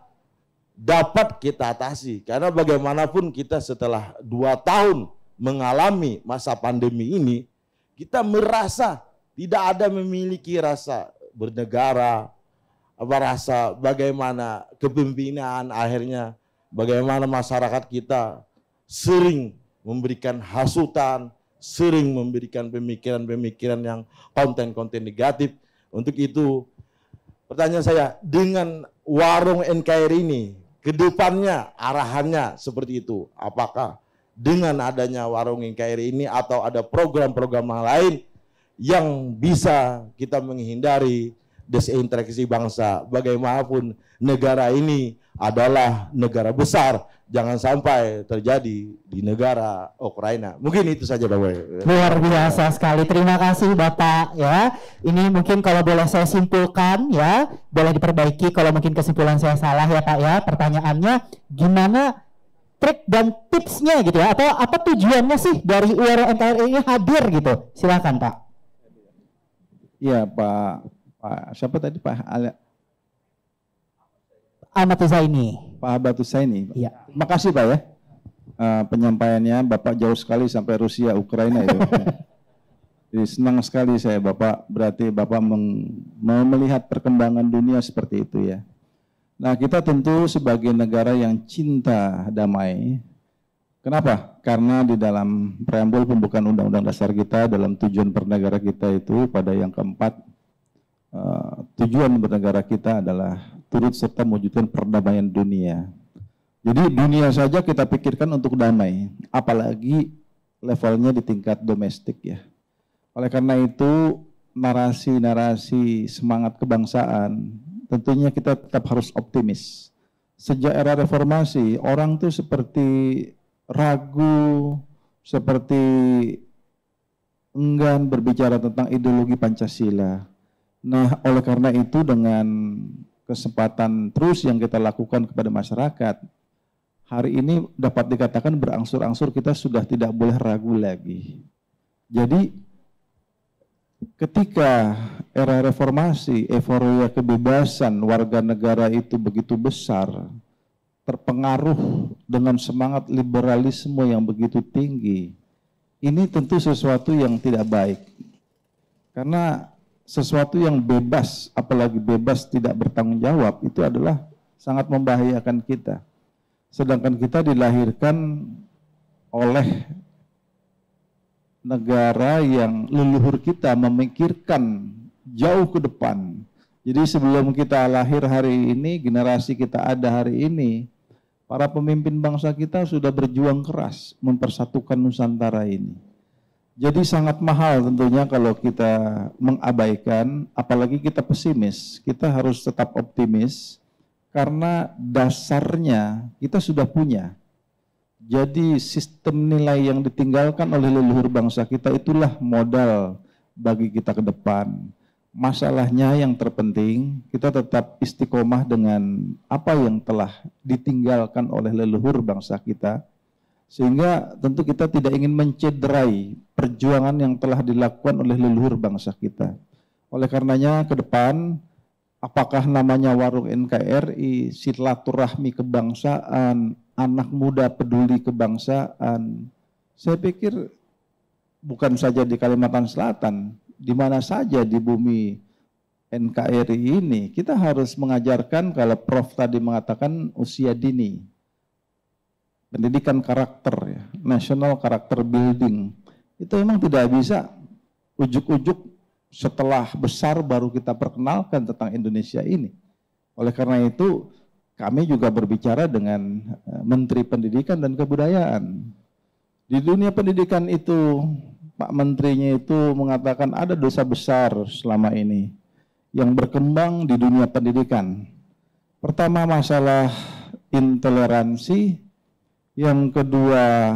dapat kita atasi? Karena bagaimanapun kita setelah 2 tahun mengalami masa pandemi ini, kita merasa tidak ada memiliki rasa bernegara, rasa bagaimana kepemimpinan, akhirnya bagaimana masyarakat kita sering memberikan hasutan, sering memberikan pemikiran-pemikiran yang konten-konten negatif. Untuk itu pertanyaan saya, dengan warung NKRI ini ke depannya arahannya seperti itu. Apakah dengan adanya warung NKRI ini atau ada program-program lain yang bisa kita menghindari desintegrasi bangsa. Bagaimanapun negara ini adalah negara besar, jangan sampai terjadi di negara Ukraina. Mungkin itu saja Bapak. Luar biasa sekali, terima kasih Bapak ya. Ini mungkin kalau boleh saya simpulkan ya, boleh diperbaiki kalau mungkin kesimpulan saya salah ya Pak ya. Pertanyaannya gimana trik dan tipsnya gitu ya, atau apa tujuannya sih dari URL NKRI ini hadir gitu? Silakan Pak. Iya Pak siapa tadi Pak Ahmad Zaini. Pak Ahmad Zaini. Iya. Terima kasih Pak ya. Penyampaiannya Bapak jauh sekali sampai Rusia, Ukraina itu. Jadi senang sekali saya Bapak, berarti Bapak mau melihat perkembangan dunia seperti itu ya. Nah kita tentu sebagai negara yang cinta damai. Kenapa? Karena di dalam preambul pembukaan Undang-Undang Dasar kita dalam tujuan bernegara kita itu pada yang keempat, tujuan bernegara kita adalah turut serta mewujudkan perdamaian dunia. Jadi dunia saja kita pikirkan untuk damai, apalagi levelnya di tingkat domestik ya. Oleh karena itu narasi-narasi semangat kebangsaan tentunya kita tetap harus optimis. Sejak era reformasi orang tuh seperti ragu, seperti enggan berbicara tentang ideologi Pancasila. Nah, oleh karena itu dengan kesempatan terus yang kita lakukan kepada masyarakat, hari ini dapat dikatakan berangsur-angsur kita sudah tidak boleh ragu lagi. Jadi ketika era reformasi, euforia kebebasan warga negara itu begitu besar, terpengaruh dengan semangat liberalisme yang begitu tinggi, ini tentu sesuatu yang tidak baik. Karena sesuatu yang bebas, apalagi bebas tidak bertanggung jawab, itu adalah sangat membahayakan kita. Sedangkan kita dilahirkan oleh negara yang leluhur kita memikirkan jauh ke depan. Jadi sebelum kita lahir hari ini, generasi kita ada hari ini, para pemimpin bangsa kita sudah berjuang keras mempersatukan Nusantara ini. Jadi sangat mahal tentunya kalau kita mengabaikan, apalagi kita pesimis. Kita harus tetap optimis karena dasarnya kita sudah punya. Jadi sistem nilai yang ditinggalkan oleh leluhur bangsa kita itulah modal bagi kita ke depan. Masalahnya yang terpenting kita tetap istiqomah dengan apa yang telah ditinggalkan oleh leluhur bangsa kita. Sehingga tentu kita tidak ingin mencederai perjuangan yang telah dilakukan oleh leluhur bangsa kita. Oleh karenanya ke depan, apakah namanya warung NKRI, silaturahmi kebangsaan, anak muda peduli kebangsaan, saya pikir bukan saja di Kalimantan Selatan, di mana saja di bumi NKRI ini, kita harus mengajarkan kalau Prof tadi mengatakan usia dini. Pendidikan karakter, ya, national character building, itu memang tidak bisa ujuk-ujuk setelah besar baru kita perkenalkan tentang Indonesia ini. Oleh karena itu, kami juga berbicara dengan Menteri Pendidikan dan Kebudayaan. Di dunia pendidikan itu, Pak Menterinya itu mengatakan ada dosa besar selama ini yang berkembang di dunia pendidikan. Pertama masalah intoleransi, yang kedua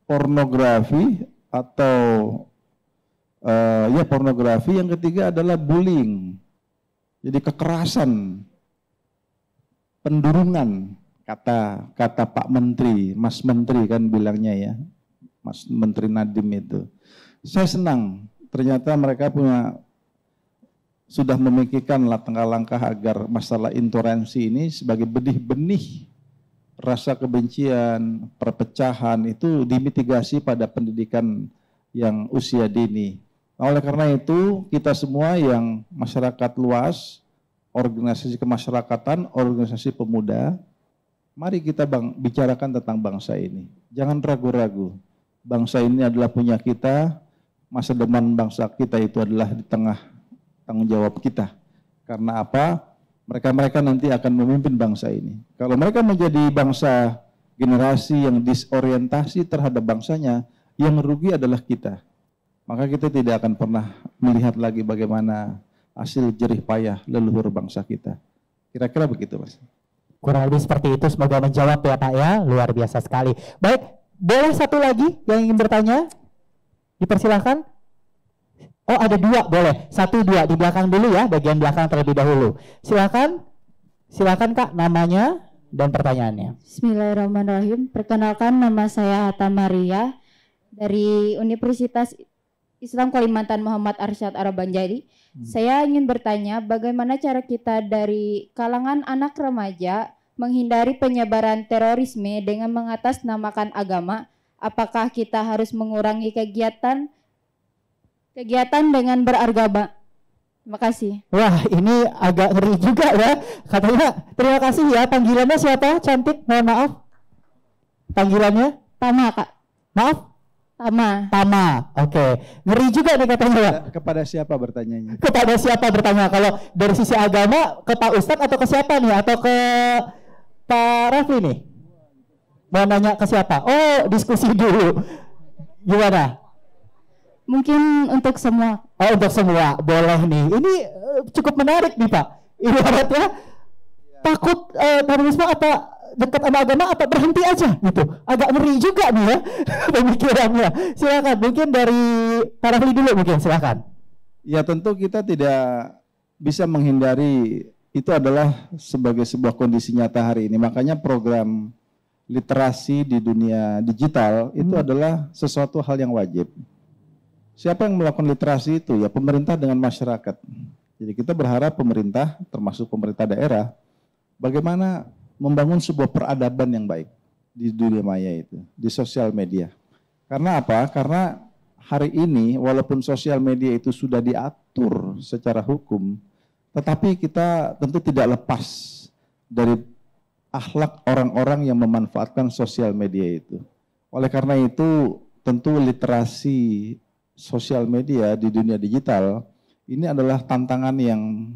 pornografi atau pornografi, yang ketiga adalah bullying. Jadi kekerasan, pendurungan, kata Pak Menteri, Mas Menteri kan bilangnya ya, Mas Menteri Nadiem itu. Saya senang, ternyata mereka sudah memikirkan langkah-langkah agar masalah intoleransi ini sebagai benih-benih rasa kebencian, perpecahan itu dimitigasi pada pendidikan yang usia dini. Nah, oleh karena itu kita semua yang masyarakat luas, organisasi kemasyarakatan, organisasi pemuda, mari kita bicarakan tentang bangsa ini. Jangan ragu-ragu. Bangsa ini adalah punya kita, masa depan bangsa kita itu adalah di tengah tanggung jawab kita. Karena apa? Mereka-mereka nanti akan memimpin bangsa ini. Kalau mereka menjadi bangsa generasi yang disorientasi terhadap bangsanya, yang rugi adalah kita. Maka kita tidak akan pernah melihat lagi bagaimana hasil jerih payah leluhur bangsa kita. Kira-kira begitu, Mas. Kurang lebih seperti itu, semoga menjawab ya Pak ya, luar biasa sekali. Baik, boleh satu lagi yang ingin bertanya? Dipersilahkan. Oh ada dua, boleh. Satu dua, di belakang dulu ya, bagian belakang terlebih dahulu. Silakan, silakan Kak, namanya dan pertanyaannya. Bismillahirrahmanirrahim. Perkenalkan, nama saya Hatta Maria dari Universitas Islam Kalimantan Muhammad Arsyad Arabanjari. Saya ingin bertanya, bagaimana cara kita dari kalangan anak remaja menghindari penyebaran terorisme dengan mengatasnamakan agama? Apakah kita harus mengurangi kegiatan dengan beragama? Terima kasih. Wah, ini agak ngeri juga ya. Katanya, terima kasih ya. Panggilannya siapa? Cantik, mohon maaf. Panggilannya? Tama, Kak. Maaf? Tama. Oke. Ngeri juga nih katanya ya. Kepada siapa bertanyanya? Kepada siapa bertanya? Kalau dari sisi agama ke Pak Ustadz atau ke siapa nih? Atau ke Pak Rafli nih? Mau nanya ke siapa? Oh, diskusi dulu. Gimana? Mungkin untuk semua. Oh, untuk semua. Boleh nih. Ini cukup menarik nih Pak. Ibaratnya takut terorisme apa dekat sama agama apa berhenti aja gitu. Agak ngeri juga nih ya pemikirannya. Silakan, mungkin dari Pak Rafli dulu mungkin, silakan. Ya tentu kita tidak bisa menghindari, itu adalah sebagai sebuah kondisi nyata hari ini. Makanya program literasi di dunia digital itu adalah sesuatu hal yang wajib. Siapa yang melakukan literasi itu? Ya pemerintah dengan masyarakat. Jadi kita berharap pemerintah, termasuk pemerintah daerah, bagaimana membangun sebuah peradaban yang baik di dunia maya itu, di sosial media. Karena apa? Karena hari ini walaupun sosial media itu sudah diatur secara hukum, tetapi kita tentu tidak lepas dari akhlak orang-orang yang memanfaatkan sosial media itu. Oleh karena itu, tentu literasi sosial media di dunia digital ini adalah tantangan yang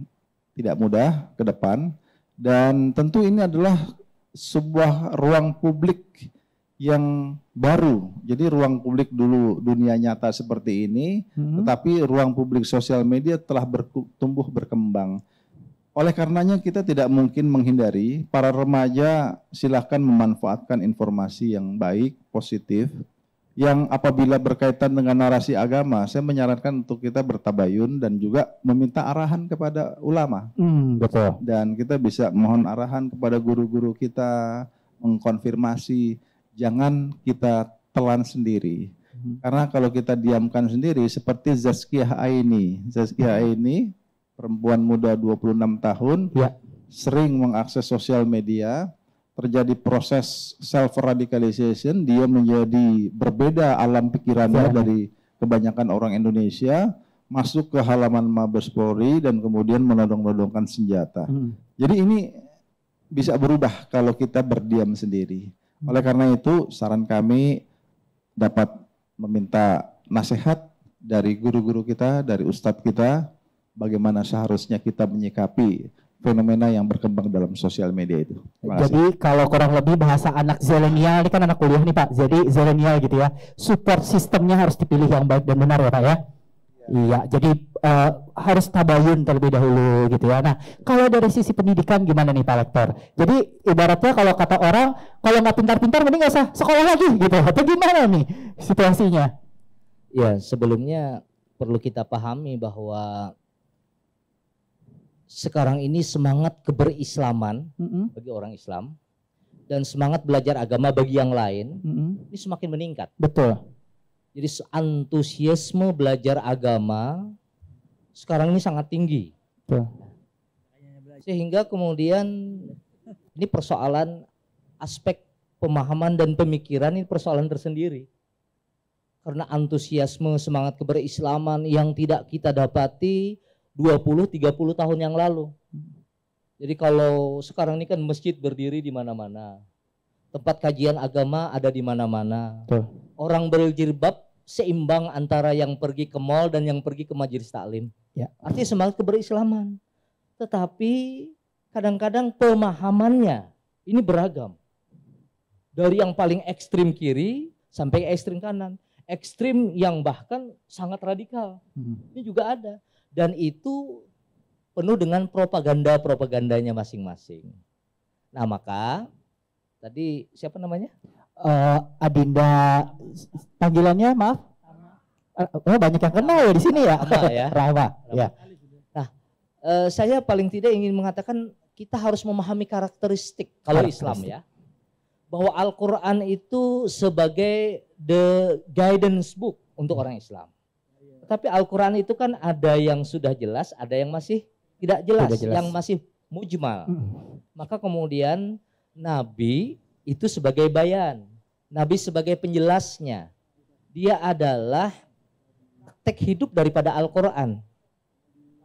tidak mudah ke depan. Dan tentu ini adalah sebuah ruang publik yang baru. Jadi ruang publik dulu dunia nyata seperti ini, tetapi ruang publik sosial media telah tumbuh berkembang. Oleh karenanya kita tidak mungkin menghindari, para remaja silahkan memanfaatkan informasi yang baik, positif, yang apabila berkaitan dengan narasi agama, saya menyarankan untuk kita bertabayun dan juga meminta arahan kepada ulama. Betul. Dan kita bisa mohon arahan kepada guru-guru kita, mengkonfirmasi, jangan kita telan sendiri. Karena kalau kita diamkan sendiri, seperti Zazkiyah Aini. Zazkiyah Aini, perempuan muda 26 tahun, ya, sering mengakses sosial media, terjadi proses self-radicalization, dia menjadi berbeda alam pikirannya dari kebanyakan orang Indonesia, masuk ke halaman Mabes Polri dan kemudian menodong-nodongkan senjata. Jadi ini bisa berubah kalau kita berdiam sendiri. Oleh karena itu, saran kami dapat meminta nasihat dari guru-guru kita, dari ustadz kita, bagaimana seharusnya kita menyikapi fenomena yang berkembang dalam sosial media itu. Jadi kalau kurang lebih bahasa anak zilenial, ini kan anak kuliah nih Pak, jadi zilenial gitu ya, support sistemnya harus dipilih yang baik dan benar ya Pak ya? Iya, jadi harus tabayun terlebih dahulu gitu ya. Nah, kalau dari sisi pendidikan gimana nih Pak Lektor? Jadi ibaratnya kalau kata orang, kalau nggak pintar-pintar mending nggak usah sekolah lagi gitu, atau gimana nih situasinya? Ya, sebelumnya perlu kita pahami bahwa sekarang ini semangat keberislaman bagi orang Islam dan semangat belajar agama bagi yang lain ini semakin meningkat. Betul. Jadi antusiasme belajar agama sekarang ini sangat tinggi. Betul. Sehingga kemudian ini persoalan aspek pemahaman dan pemikiran, ini persoalan tersendiri. Karena antusiasme semangat keberislaman yang tidak kita dapati 20-30 tahun yang lalu. Jadi kalau sekarang ini kan masjid berdiri di mana-mana. Tempat kajian agama ada di mana-mana. Orang berjilbab seimbang antara yang pergi ke mal dan yang pergi ke majelis taklim. Ya. Artinya semangat keberislaman. Tetapi kadang-kadang pemahamannya ini beragam. Dari yang paling ekstrim kiri sampai ekstrim kanan. Ekstrim yang bahkan sangat radikal. Ini juga ada. Dan itu penuh dengan propaganda-propagandanya masing-masing. Nah maka, tadi siapa namanya? Adinda, panggilannya maaf? Oh banyak yang kenal ya di sini ya? Ya. Rama. Ya. Nah, saya paling tidak ingin mengatakan kita harus memahami karakteristik kalau Islam ya. Bahwa Al-Quran itu sebagai the guidance book untuk orang Islam. Tapi Al-Quran itu kan ada yang sudah jelas, ada yang masih tidak jelas, yang masih mujmal. Maka kemudian Nabi itu sebagai bayan, Nabi sebagai penjelasnya. Dia adalah praktek hidup daripada Al-Quran.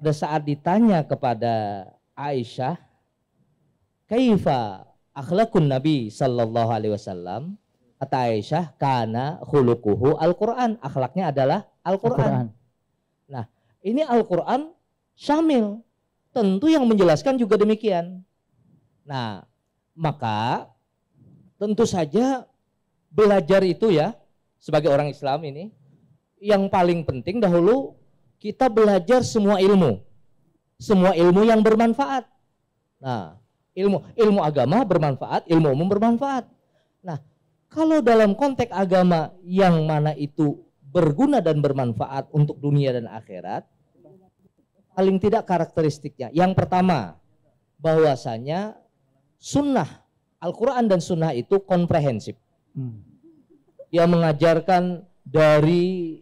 Pada saat ditanya kepada Aisyah, kaifa akhlakun Nabi sallallahu alaihi wasallam, kata Aisyah, kana khuluquhu Al-Quran, akhlaknya adalah Al-Quran. Nah, ini Al-Quran syamil, tentu yang menjelaskan juga demikian. Nah, maka tentu saja belajar itu ya, sebagai orang Islam ini, yang paling penting dahulu kita belajar semua ilmu yang bermanfaat. Nah, ilmu agama bermanfaat, ilmu umum bermanfaat. Nah, kalau dalam konteks agama yang mana itu berguna dan bermanfaat untuk dunia dan akhirat, paling tidak karakteristiknya. Yang pertama, bahwasanya sunnah, Al-Quran dan sunnah itu komprehensif. Dia mengajarkan dari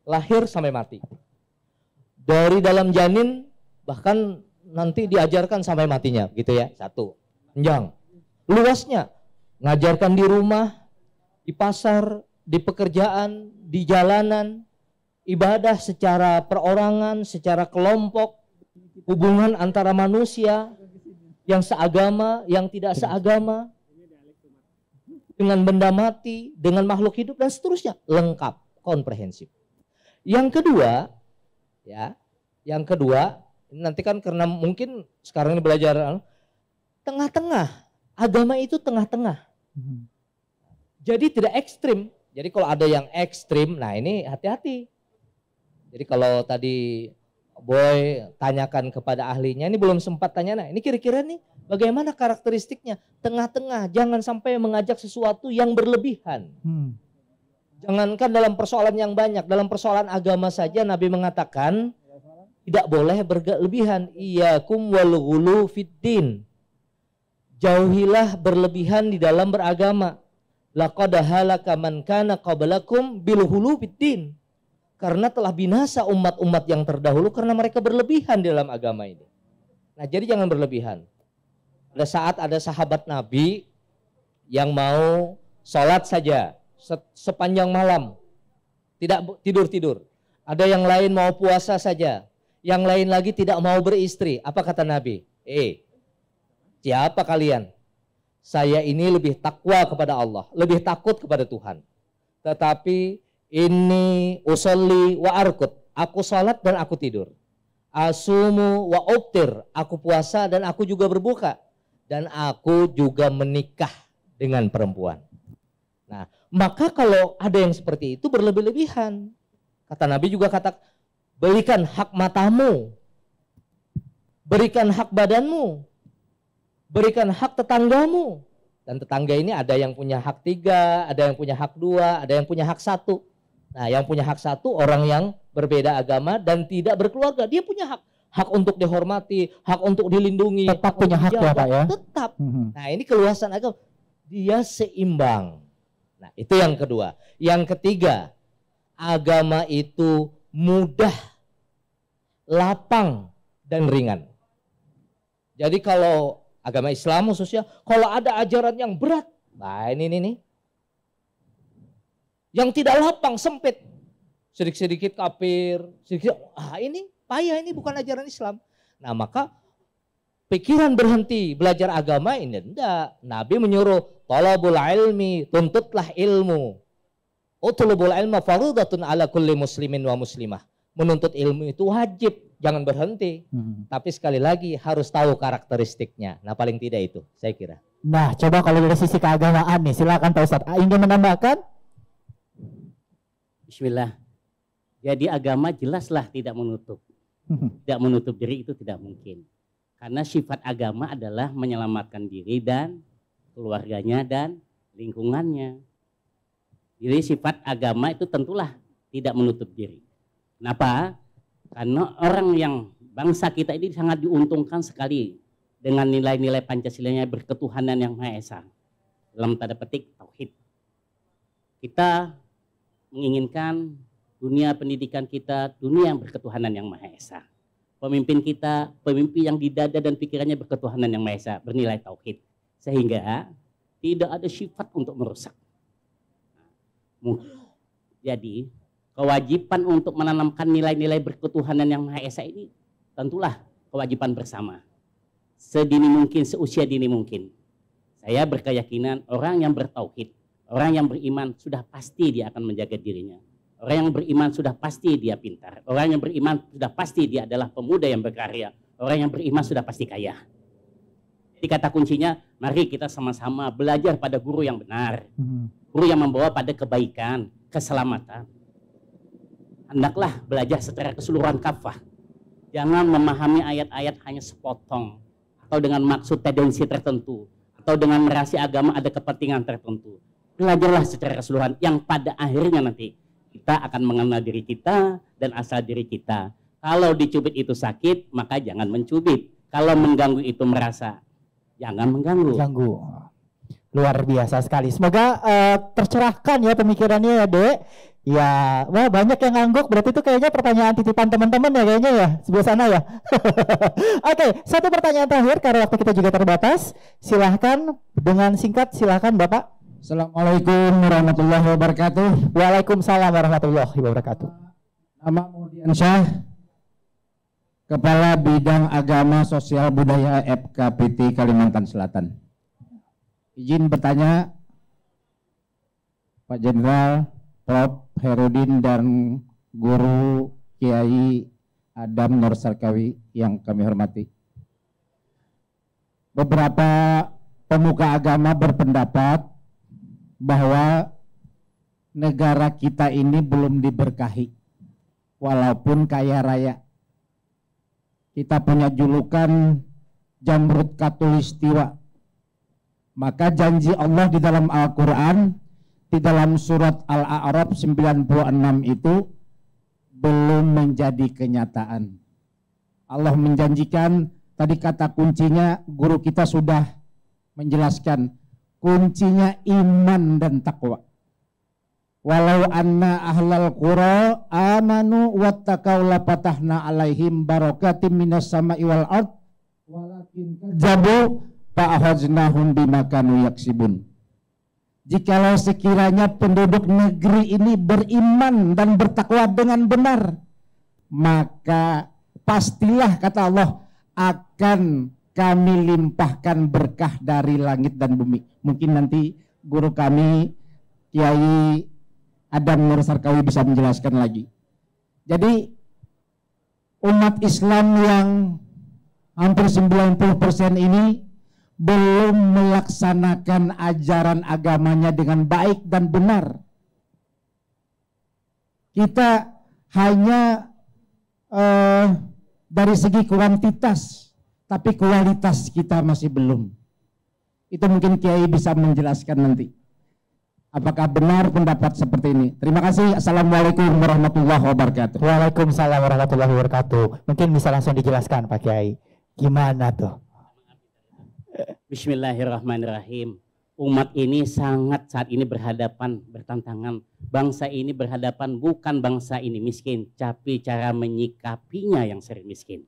lahir sampai mati. Dari dalam janin bahkan nanti diajarkan sampai matinya, gitu ya. Satu, panjang. Luasnya, ngajarkan di rumah, di pasar, di pekerjaan, di jalanan, ibadah secara perorangan, secara kelompok, hubungan antara manusia yang seagama, yang tidak seagama, dengan benda mati, dengan makhluk hidup dan seterusnya, lengkap, komprehensif. Yang kedua, ya, nanti kan karena mungkin sekarang ini belajar tengah-tengah, agama itu tengah-tengah. Jadi tidak ekstrim. Jadi kalau ada yang ekstrim, nah ini hati-hati. Jadi kalau tadi Boy tanyakan kepada ahlinya, ini belum sempat tanya, nah ini kira-kira nih bagaimana karakteristiknya? Tengah-tengah, jangan sampai mengajak sesuatu yang berlebihan. Jangankan dalam persoalan yang banyak, dalam persoalan agama saja Nabi mengatakan tidak boleh berlebihan. Iyyakum wal ghulu fiddin. Jauhilah berlebihan di dalam beragama. Laqad halaka man kana qablakum bil ghulu fiddin. Karena telah binasa umat-umat yang terdahulu karena mereka berlebihan di dalam agama ini. Nah, jadi jangan berlebihan. Pada saat ada sahabat Nabi yang mau sholat saja sepanjang malam, tidak tidur-tidur. Ada yang lain mau puasa saja, yang lain lagi tidak mau beristri. Apa kata Nabi? Siapa kalian? Saya ini lebih takwa kepada Allah, lebih takut kepada Tuhan. Tetapi ini usolli wa arkut, aku salat dan aku tidur. Asumu wa ubtir, aku puasa dan aku juga berbuka. Dan aku juga menikah dengan perempuan. Nah, maka kalau ada yang seperti itu berlebih-lebihan. Kata Nabi juga berikan hak matamu, berikan hak badanmu, berikan hak tetanggamu. Dan tetangga ini ada yang punya hak 3, ada yang punya hak 2, ada yang punya hak 1. Nah, yang punya hak 1 orang yang berbeda agama dan tidak berkeluarga, dia punya hak. Hak untuk dihormati, hak untuk dilindungi. Tetap punya hak ya Pak ya? Tetap. Nah, ini keluasan agama. Dia seimbang. Nah, itu yang kedua. Yang ketiga, agama itu mudah, lapang, dan ringan. Jadi kalau agama Islam khususnya, kalau ada ajaran yang berat, nah ini. Yang tidak lapang, sempit. Sedikit-sedikit kafir, ini payah, ini bukan ajaran Islam. Nah, maka pikiran berhenti belajar agama ini enggak. Nabi menyuruh talabul ilmi, tuntutlah ilmu. Utlubul ilma fardhatun ala kulli muslimin wa muslimah. Menuntut ilmu itu wajib, jangan berhenti. Tapi sekali lagi harus tahu karakteristiknya. Nah paling tidak itu saya kira. Nah coba kalau dari sisi keagamaan nih, silakan Pak Ustadz. Ingin menambahkan? Bismillah. Jadi agama jelaslah tidak menutup. Tidak menutup diri itu tidak mungkin. Karena sifat agama adalah menyelamatkan diri dan keluarganya dan lingkungannya. Jadi sifat agama itu tentulah tidak menutup diri. Kenapa? Karena orang yang bangsa kita ini sangat diuntungkan sekali dengan nilai-nilai Pancasilanya berketuhanan yang Maha Esa. Dalam tanda petik tauhid. Kita menginginkan dunia pendidikan kita, dunia yang berketuhanan yang Maha Esa. Pemimpin kita, pemimpin yang di dada dan pikirannya berketuhanan yang Maha Esa, bernilai tauhid. Sehingga tidak ada sifat untuk merusak. Jadi kewajiban untuk menanamkan nilai-nilai berketuhanan yang Maha Esa ini tentulah kewajiban bersama. Sedini mungkin, seusia dini mungkin. Saya berkeyakinan orang yang bertauhid, orang yang beriman sudah pasti dia akan menjaga dirinya. Orang yang beriman sudah pasti dia pintar. Orang yang beriman sudah pasti dia adalah pemuda yang berkarya. Orang yang beriman sudah pasti kaya. Jadi kata kuncinya, mari kita sama-sama belajar pada guru yang benar. Guru yang membawa pada kebaikan, keselamatan. Hendaklah belajar secara keseluruhan kafah. Jangan memahami ayat-ayat hanya sepotong. Atau dengan maksud tendensi tertentu. Atau dengan merasi agama ada kepentingan tertentu. Belajarlah secara keseluruhan yang pada akhirnya nanti kita akan mengenal diri kita dan asal diri kita. Kalau dicubit itu sakit, maka jangan mencubit. Kalau mengganggu itu merasa, jangan mengganggu. Ganggu. Luar biasa sekali. Semoga tercerahkan ya pemikirannya ya Dek. Ya, wah banyak yang ngangguk. Berarti itu kayaknya pertanyaan titipan teman-teman ya kayaknya ya sebelah sana ya. Oke, satu pertanyaan terakhir karena waktu kita juga terbatas. Silahkan dengan singkat, silahkan Bapak. Assalamualaikum warahmatullahi wabarakatuh. Waalaikumsalam warahmatullahi wabarakatuh. Nama Muhdiansyah, Kepala Bidang Agama Sosial Budaya FKPT Kalimantan Selatan. Izin bertanya, Pak Jenderal, Prof. Herudin dan Guru Kiai Adam Nur Sarkawi yang kami hormati. Beberapa pemuka agama berpendapat bahwa negara kita ini belum diberkahi, walaupun kaya raya. Kita punya julukan Jamrud Katulistiwa. Maka janji Allah di dalam Al-Quran, di dalam surat Al-A'raf 96 itu belum menjadi kenyataan. Allah menjanjikan, tadi kata kuncinya guru kita sudah menjelaskan, kuncinya iman dan takwa. Walau anna ahlal qura amanu wattaqau la fatahna alaihim barakatim minas sama'i wal ard walakin kadzabu fa'akhadnahum bima kanu yaksibun. Jikalau sekiranya penduduk negeri ini beriman dan bertakwa dengan benar, maka pastilah kata Allah akan kami limpahkan berkah dari langit dan bumi. Mungkin nanti guru kami Kiai Adam Nur Sarkawi bisa menjelaskan lagi. Jadi umat Islam yang hampir 90% ini belum melaksanakan ajaran agamanya dengan baik dan benar. Kita hanya dari segi kuantitas, tapi kualitas kita masih belum. Itu mungkin Kiai bisa menjelaskan nanti. Apakah benar pendapat seperti ini? Terima kasih. Assalamualaikum warahmatullahi wabarakatuh. Waalaikumsalam warahmatullahi wabarakatuh. Mungkin bisa langsung dijelaskan Pak Kiai. Gimana tuh? Bismillahirrahmanirrahim. Umat ini sangat saat ini berhadapan, bertantangan. Bangsa ini berhadapan bukan bangsa ini miskin, tapi cara menyikapinya yang sering miskin.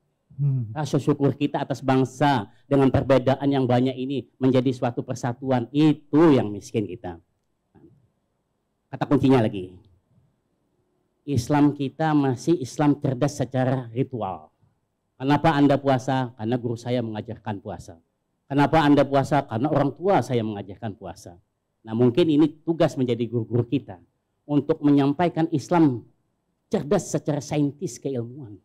Rasa syukur kita atas bangsa dengan perbedaan yang banyak ini menjadi suatu persatuan, itu yang miskin kita. Kata kuncinya lagi, Islam kita masih Islam cerdas secara ritual. Kenapa Anda puasa? Karena guru saya mengajarkan puasa. Kenapa Anda puasa? Karena orang tua saya mengajarkan puasa. Nah mungkin ini tugas menjadi guru-guru kita untuk menyampaikan Islam cerdas secara saintis keilmuan.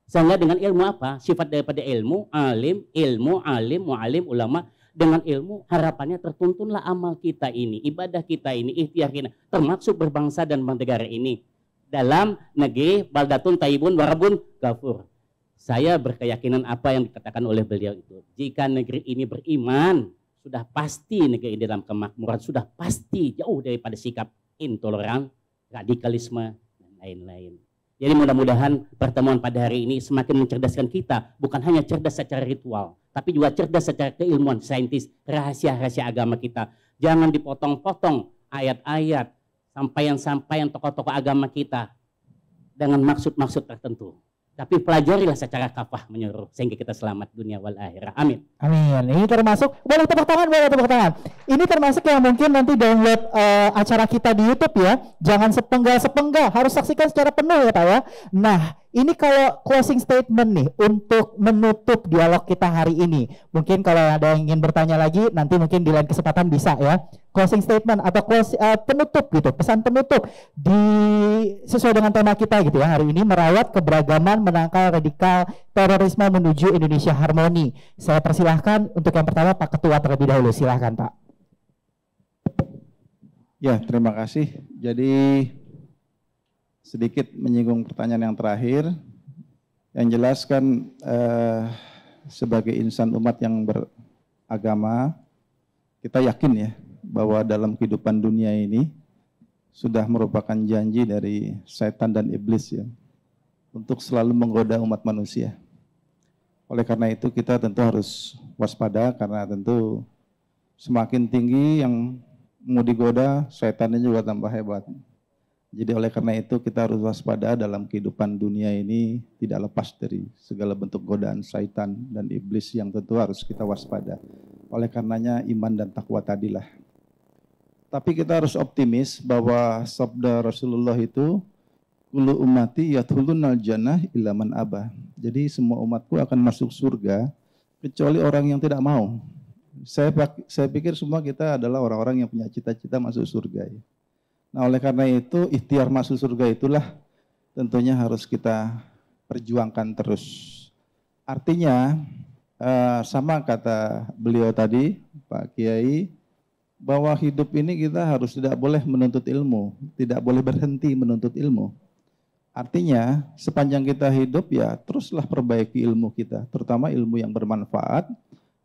Sehingga dengan ilmu apa? Sifat daripada ilmu, alim, mu'alim, ulama. Dengan ilmu harapannya tertuntunlah amal kita ini, ibadah kita ini, ikhtiar kita, termasuk berbangsa dan bernegara ini. Dalam negeri baldatun taibun warabun gafur. Saya berkeyakinan apa yang dikatakan oleh beliau itu. Jika negeri ini beriman, sudah pasti negeri ini dalam kemakmuran, sudah pasti jauh daripada sikap intoleran, radikalisme, dan lain-lain. Jadi mudah-mudahan pertemuan pada hari ini semakin mencerdaskan kita, bukan hanya cerdas secara ritual, tapi juga cerdas secara keilmuan saintis, rahasia-rahasia agama kita. Jangan dipotong-potong ayat-ayat, sampaian-sampaian tokoh-tokoh agama kita dengan maksud-maksud tertentu. Tapi pelajarilah secara kafah menyeluruh sehingga kita selamat dunia wal akhirah. Amin. Amin. Ini termasuk, boleh tepuk tangan, boleh tepuk tangan. Ini termasuk yang mungkin nanti download acara kita di YouTube ya. Jangan sepenggal-sepenggal, harus saksikan secara penuh ya Pak ya. Nah, ini kalau closing statement nih untuk menutup dialog kita hari ini. Mungkin kalau ada yang ingin bertanya lagi, nanti mungkin di lain kesempatan bisa ya. Closing statement atau penutup gitu, pesan penutup sesuai dengan tema kita gitu ya hari ini, merawat keberagaman, menangkal radikal terorisme menuju Indonesia harmoni. Saya persilahkan untuk yang pertama Pak Ketua terlebih dahulu, silahkan Pak. Ya, terima kasih. Jadi sedikit menyinggung pertanyaan yang terakhir, yang jelaskan sebagai insan umat yang beragama, kita yakin ya bahwa dalam kehidupan dunia ini sudah merupakan janji dari setan dan iblis ya untuk selalu menggoda umat manusia. Oleh karena itu kita tentu harus waspada, karena tentu semakin tinggi yang mau digoda, setannya juga tambah hebat. Jadi oleh karena itu kita harus waspada dalam kehidupan dunia ini, tidak lepas dari segala bentuk godaan syaitan dan iblis yang tentu harus kita waspada. Oleh karenanya iman dan takwa tadilah. Tapi kita harus optimis bahwa sabda Rasulullah itu, kullu ummati yadkhulunal jannah illa man aba. Jadi semua umatku akan masuk surga kecuali orang yang tidak mau. Saya pikir semua kita adalah orang-orang yang punya cita-cita masuk surga ya. Nah, oleh karena itu ikhtiar masuk surga itulah tentunya harus kita perjuangkan terus. Artinya sama kata beliau tadi, Pak Kiai, bahwa hidup ini kita harus tidak boleh menuntut ilmu, tidak boleh berhenti menuntut ilmu. Artinya sepanjang kita hidup ya teruslah perbaiki ilmu kita, terutama ilmu yang bermanfaat,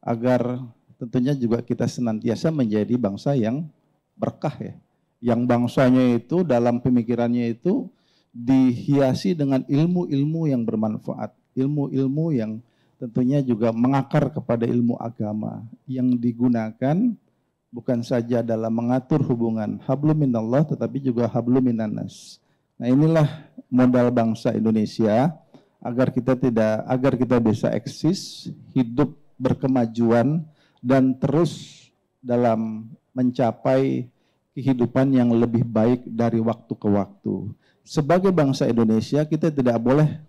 agar tentunya juga kita senantiasa menjadi bangsa yang berkah ya. Yang bangsanya itu dalam pemikirannya itu dihiasi dengan ilmu-ilmu yang bermanfaat, ilmu-ilmu yang tentunya juga mengakar kepada ilmu agama yang digunakan bukan saja dalam mengatur hubungan hablum minallah tetapi juga hablum minannas. Nah, inilah modal bangsa Indonesia agar kita bisa eksis, hidup berkemajuan dan terus dalam mencapai kehidupan yang lebih baik dari waktu ke waktu. Sebagai bangsa Indonesia kita tidak boleh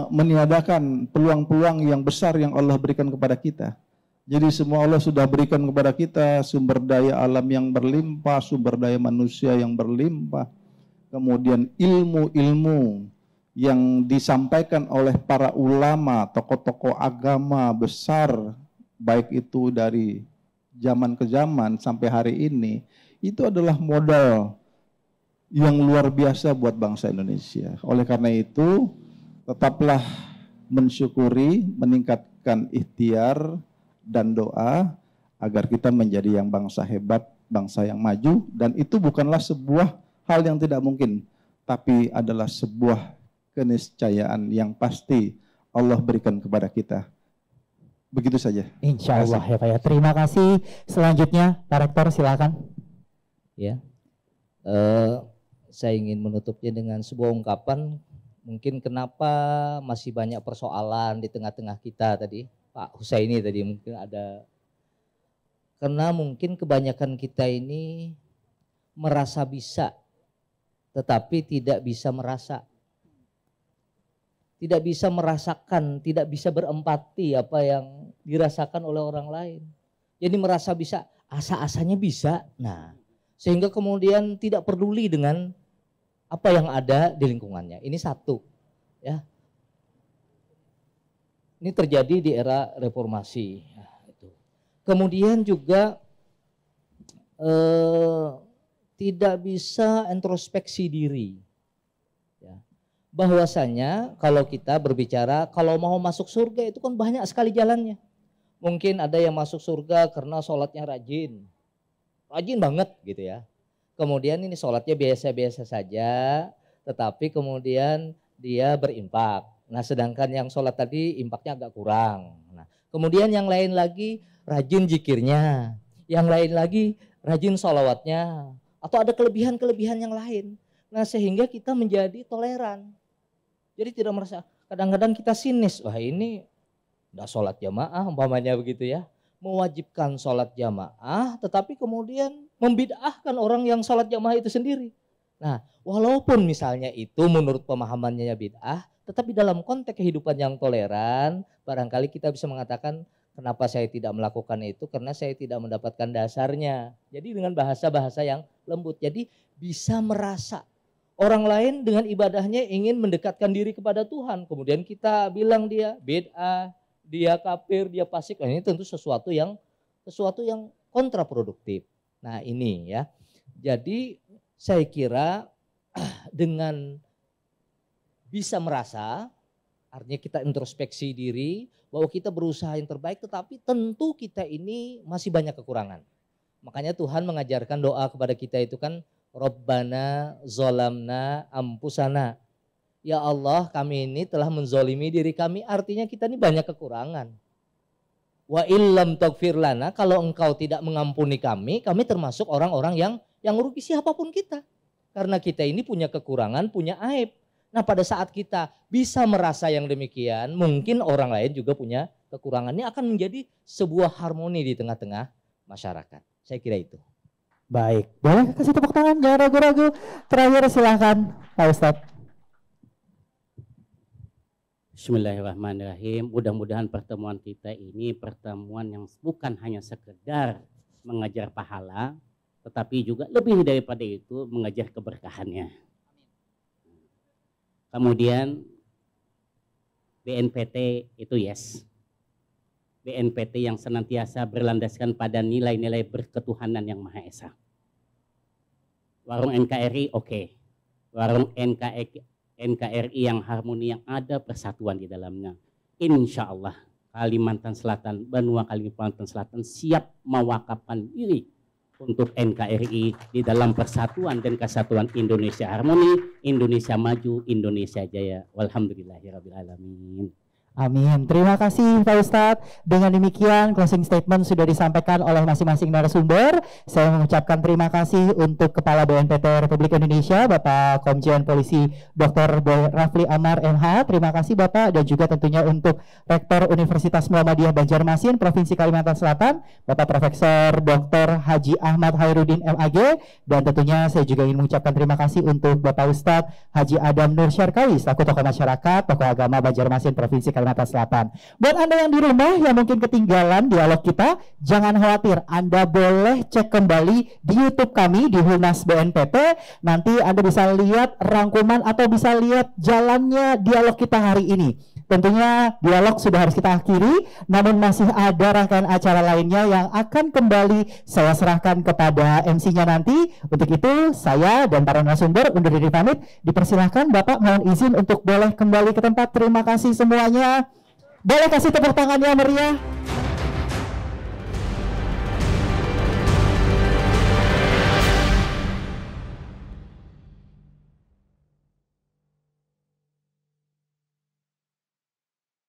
meniadakan peluang-peluang yang besar yang Allah berikan kepada kita. Jadi semua Allah sudah berikan kepada kita sumber daya alam yang berlimpah, sumber daya manusia yang berlimpah, kemudian ilmu-ilmu yang disampaikan oleh para ulama, tokoh-tokoh agama besar, baik itu dari zaman ke zaman sampai hari ini, itu adalah modal yang luar biasa buat bangsa Indonesia. Oleh karena itu, tetaplah mensyukuri, meningkatkan ikhtiar dan doa agar kita menjadi yang bangsa hebat, bangsa yang maju, dan itu bukanlah sebuah hal yang tidak mungkin, tapi adalah sebuah keniscayaan yang pasti Allah berikan kepada kita. Begitu saja. Insya Allah ya Pak ya. Terima kasih. Selanjutnya Pak Rektor silakan. Ya, saya ingin menutupnya dengan sebuah ungkapan. Mungkin kenapa masih banyak persoalan di tengah-tengah kita tadi. Pak Husaini tadi mungkin ada, karena mungkin kebanyakan kita ini merasa bisa, tetapi tidak bisa merasa. Tidak bisa merasakan, tidak bisa berempati apa yang dirasakan oleh orang lain. Jadi merasa bisa, asa-asanya bisa. Nah, sehingga kemudian tidak peduli dengan apa yang ada di lingkungannya. Ini satu, ya. Ini terjadi di era reformasi. Nah, itu. Kemudian juga tidak bisa introspeksi diri. Ya. Bahwasanya kalau kita berbicara, kalau mau masuk surga itu kan banyak sekali jalannya. Mungkin ada yang masuk surga karena sholatnya rajin banget gitu ya. Kemudian ini sholatnya biasa-biasa saja, tetapi kemudian dia berimpak. Nah sedangkan yang sholat tadi impaknya agak kurang. Nah, kemudian yang lain lagi rajin zikirnya, yang lain lagi rajin sholawatnya, atau ada kelebihan-kelebihan yang lain. Nah sehingga kita menjadi toleran. Jadi tidak merasa, kadang-kadang kita sinis, wah ini enggak sholat jamaah umpamanya begitu ya. Mewajibkan sholat jamaah tetapi kemudian membid'ahkan orang yang sholat jamaah itu sendiri. Nah walaupun misalnya itu menurut pemahamannya bid'ah, tetapi dalam konteks kehidupan yang toleran, barangkali kita bisa mengatakan kenapa saya tidak melakukan itu, karena saya tidak mendapatkan dasarnya. Jadi dengan bahasa-bahasa yang lembut, jadi bisa merasa orang lain dengan ibadahnya ingin mendekatkan diri kepada Tuhan, kemudian kita bilang dia bid'ah, dia kafir, dia fasik. Nah, ini tentu sesuatu yang kontraproduktif. Nah ini ya, jadi saya kira dengan bisa merasa, artinya kita introspeksi diri bahwa kita berusaha yang terbaik, tetapi tentu kita ini masih banyak kekurangan. Makanya Tuhan mengajarkan doa kepada kita itu kan, Rabbana zolamna ampusana. Ya Allah, kami ini telah menzolimi diri kami, artinya kita ini banyak kekurangan. Wa illam taghfir lana, kalau engkau tidak mengampuni kami termasuk orang-orang yang rugi, siapapun kita. Karena kita ini punya kekurangan, punya aib. Nah pada saat kita bisa merasa yang demikian, mungkin orang lain juga punya kekurangan. Ini akan menjadi sebuah harmoni di tengah-tengah masyarakat. Saya kira itu. Baik, boleh kasih tepuk tangan, jangan ragu-ragu. Terakhir silahkan Pak Ustadz. Bismillahirrahmanirrahim. Mudah-mudahan pertemuan kita ini pertemuan yang bukan hanya sekedar mengajar pahala, tetapi juga lebih daripada itu mengajar keberkahannya. Kemudian BNPT itu yes. BNPT yang senantiasa berlandaskan pada nilai-nilai berketuhanan yang Maha Esa. Warung NKRI oke. Warung NKRI yang harmoni, yang ada persatuan di dalamnya. Insya Allah Kalimantan Selatan, benua Kalimantan Selatan siap mewakafkan diri untuk NKRI di dalam persatuan dan kesatuan Indonesia harmoni, Indonesia maju, Indonesia jaya. Walhamdulillahirabbil alamin. Amin. Terima kasih Pak Ustadz. Dengan demikian closing statement sudah disampaikan oleh masing-masing narasumber. Saya mengucapkan terima kasih untuk Kepala BNPT Republik Indonesia Bapak Komjen Polisi Dr. Boy Rafli Amar MH. Terima kasih Bapak, dan juga tentunya untuk Rektor Universitas Muhammadiyah Banjarmasin Provinsi Kalimantan Selatan Bapak Profesor Dr. Haji Ahmad Hairudin MAG, dan tentunya saya juga ingin mengucapkan terima kasih untuk Bapak Ustadz Haji Adam Nur Syarkawi selaku tokoh masyarakat, tokoh agama Banjarmasin Provinsi Kalimantan Selatan. Buat Anda yang di rumah yang mungkin ketinggalan dialog kita, jangan khawatir, Anda boleh cek kembali di YouTube kami di Humas BNPT. Nanti Anda bisa lihat rangkuman atau bisa lihat jalannya dialog kita hari ini. Tentunya dialog sudah harus kita akhiri, namun masih ada rangkaian acara lainnya yang akan kembali saya serahkan kepada MC-nya nanti. Untuk itu saya dan para narasumber undur diri pamit. Dipersilahkan Bapak, mohon izin untuk boleh kembali ke tempat. Terima kasih semuanya. Boleh kasih tepuk tangan yang meriah.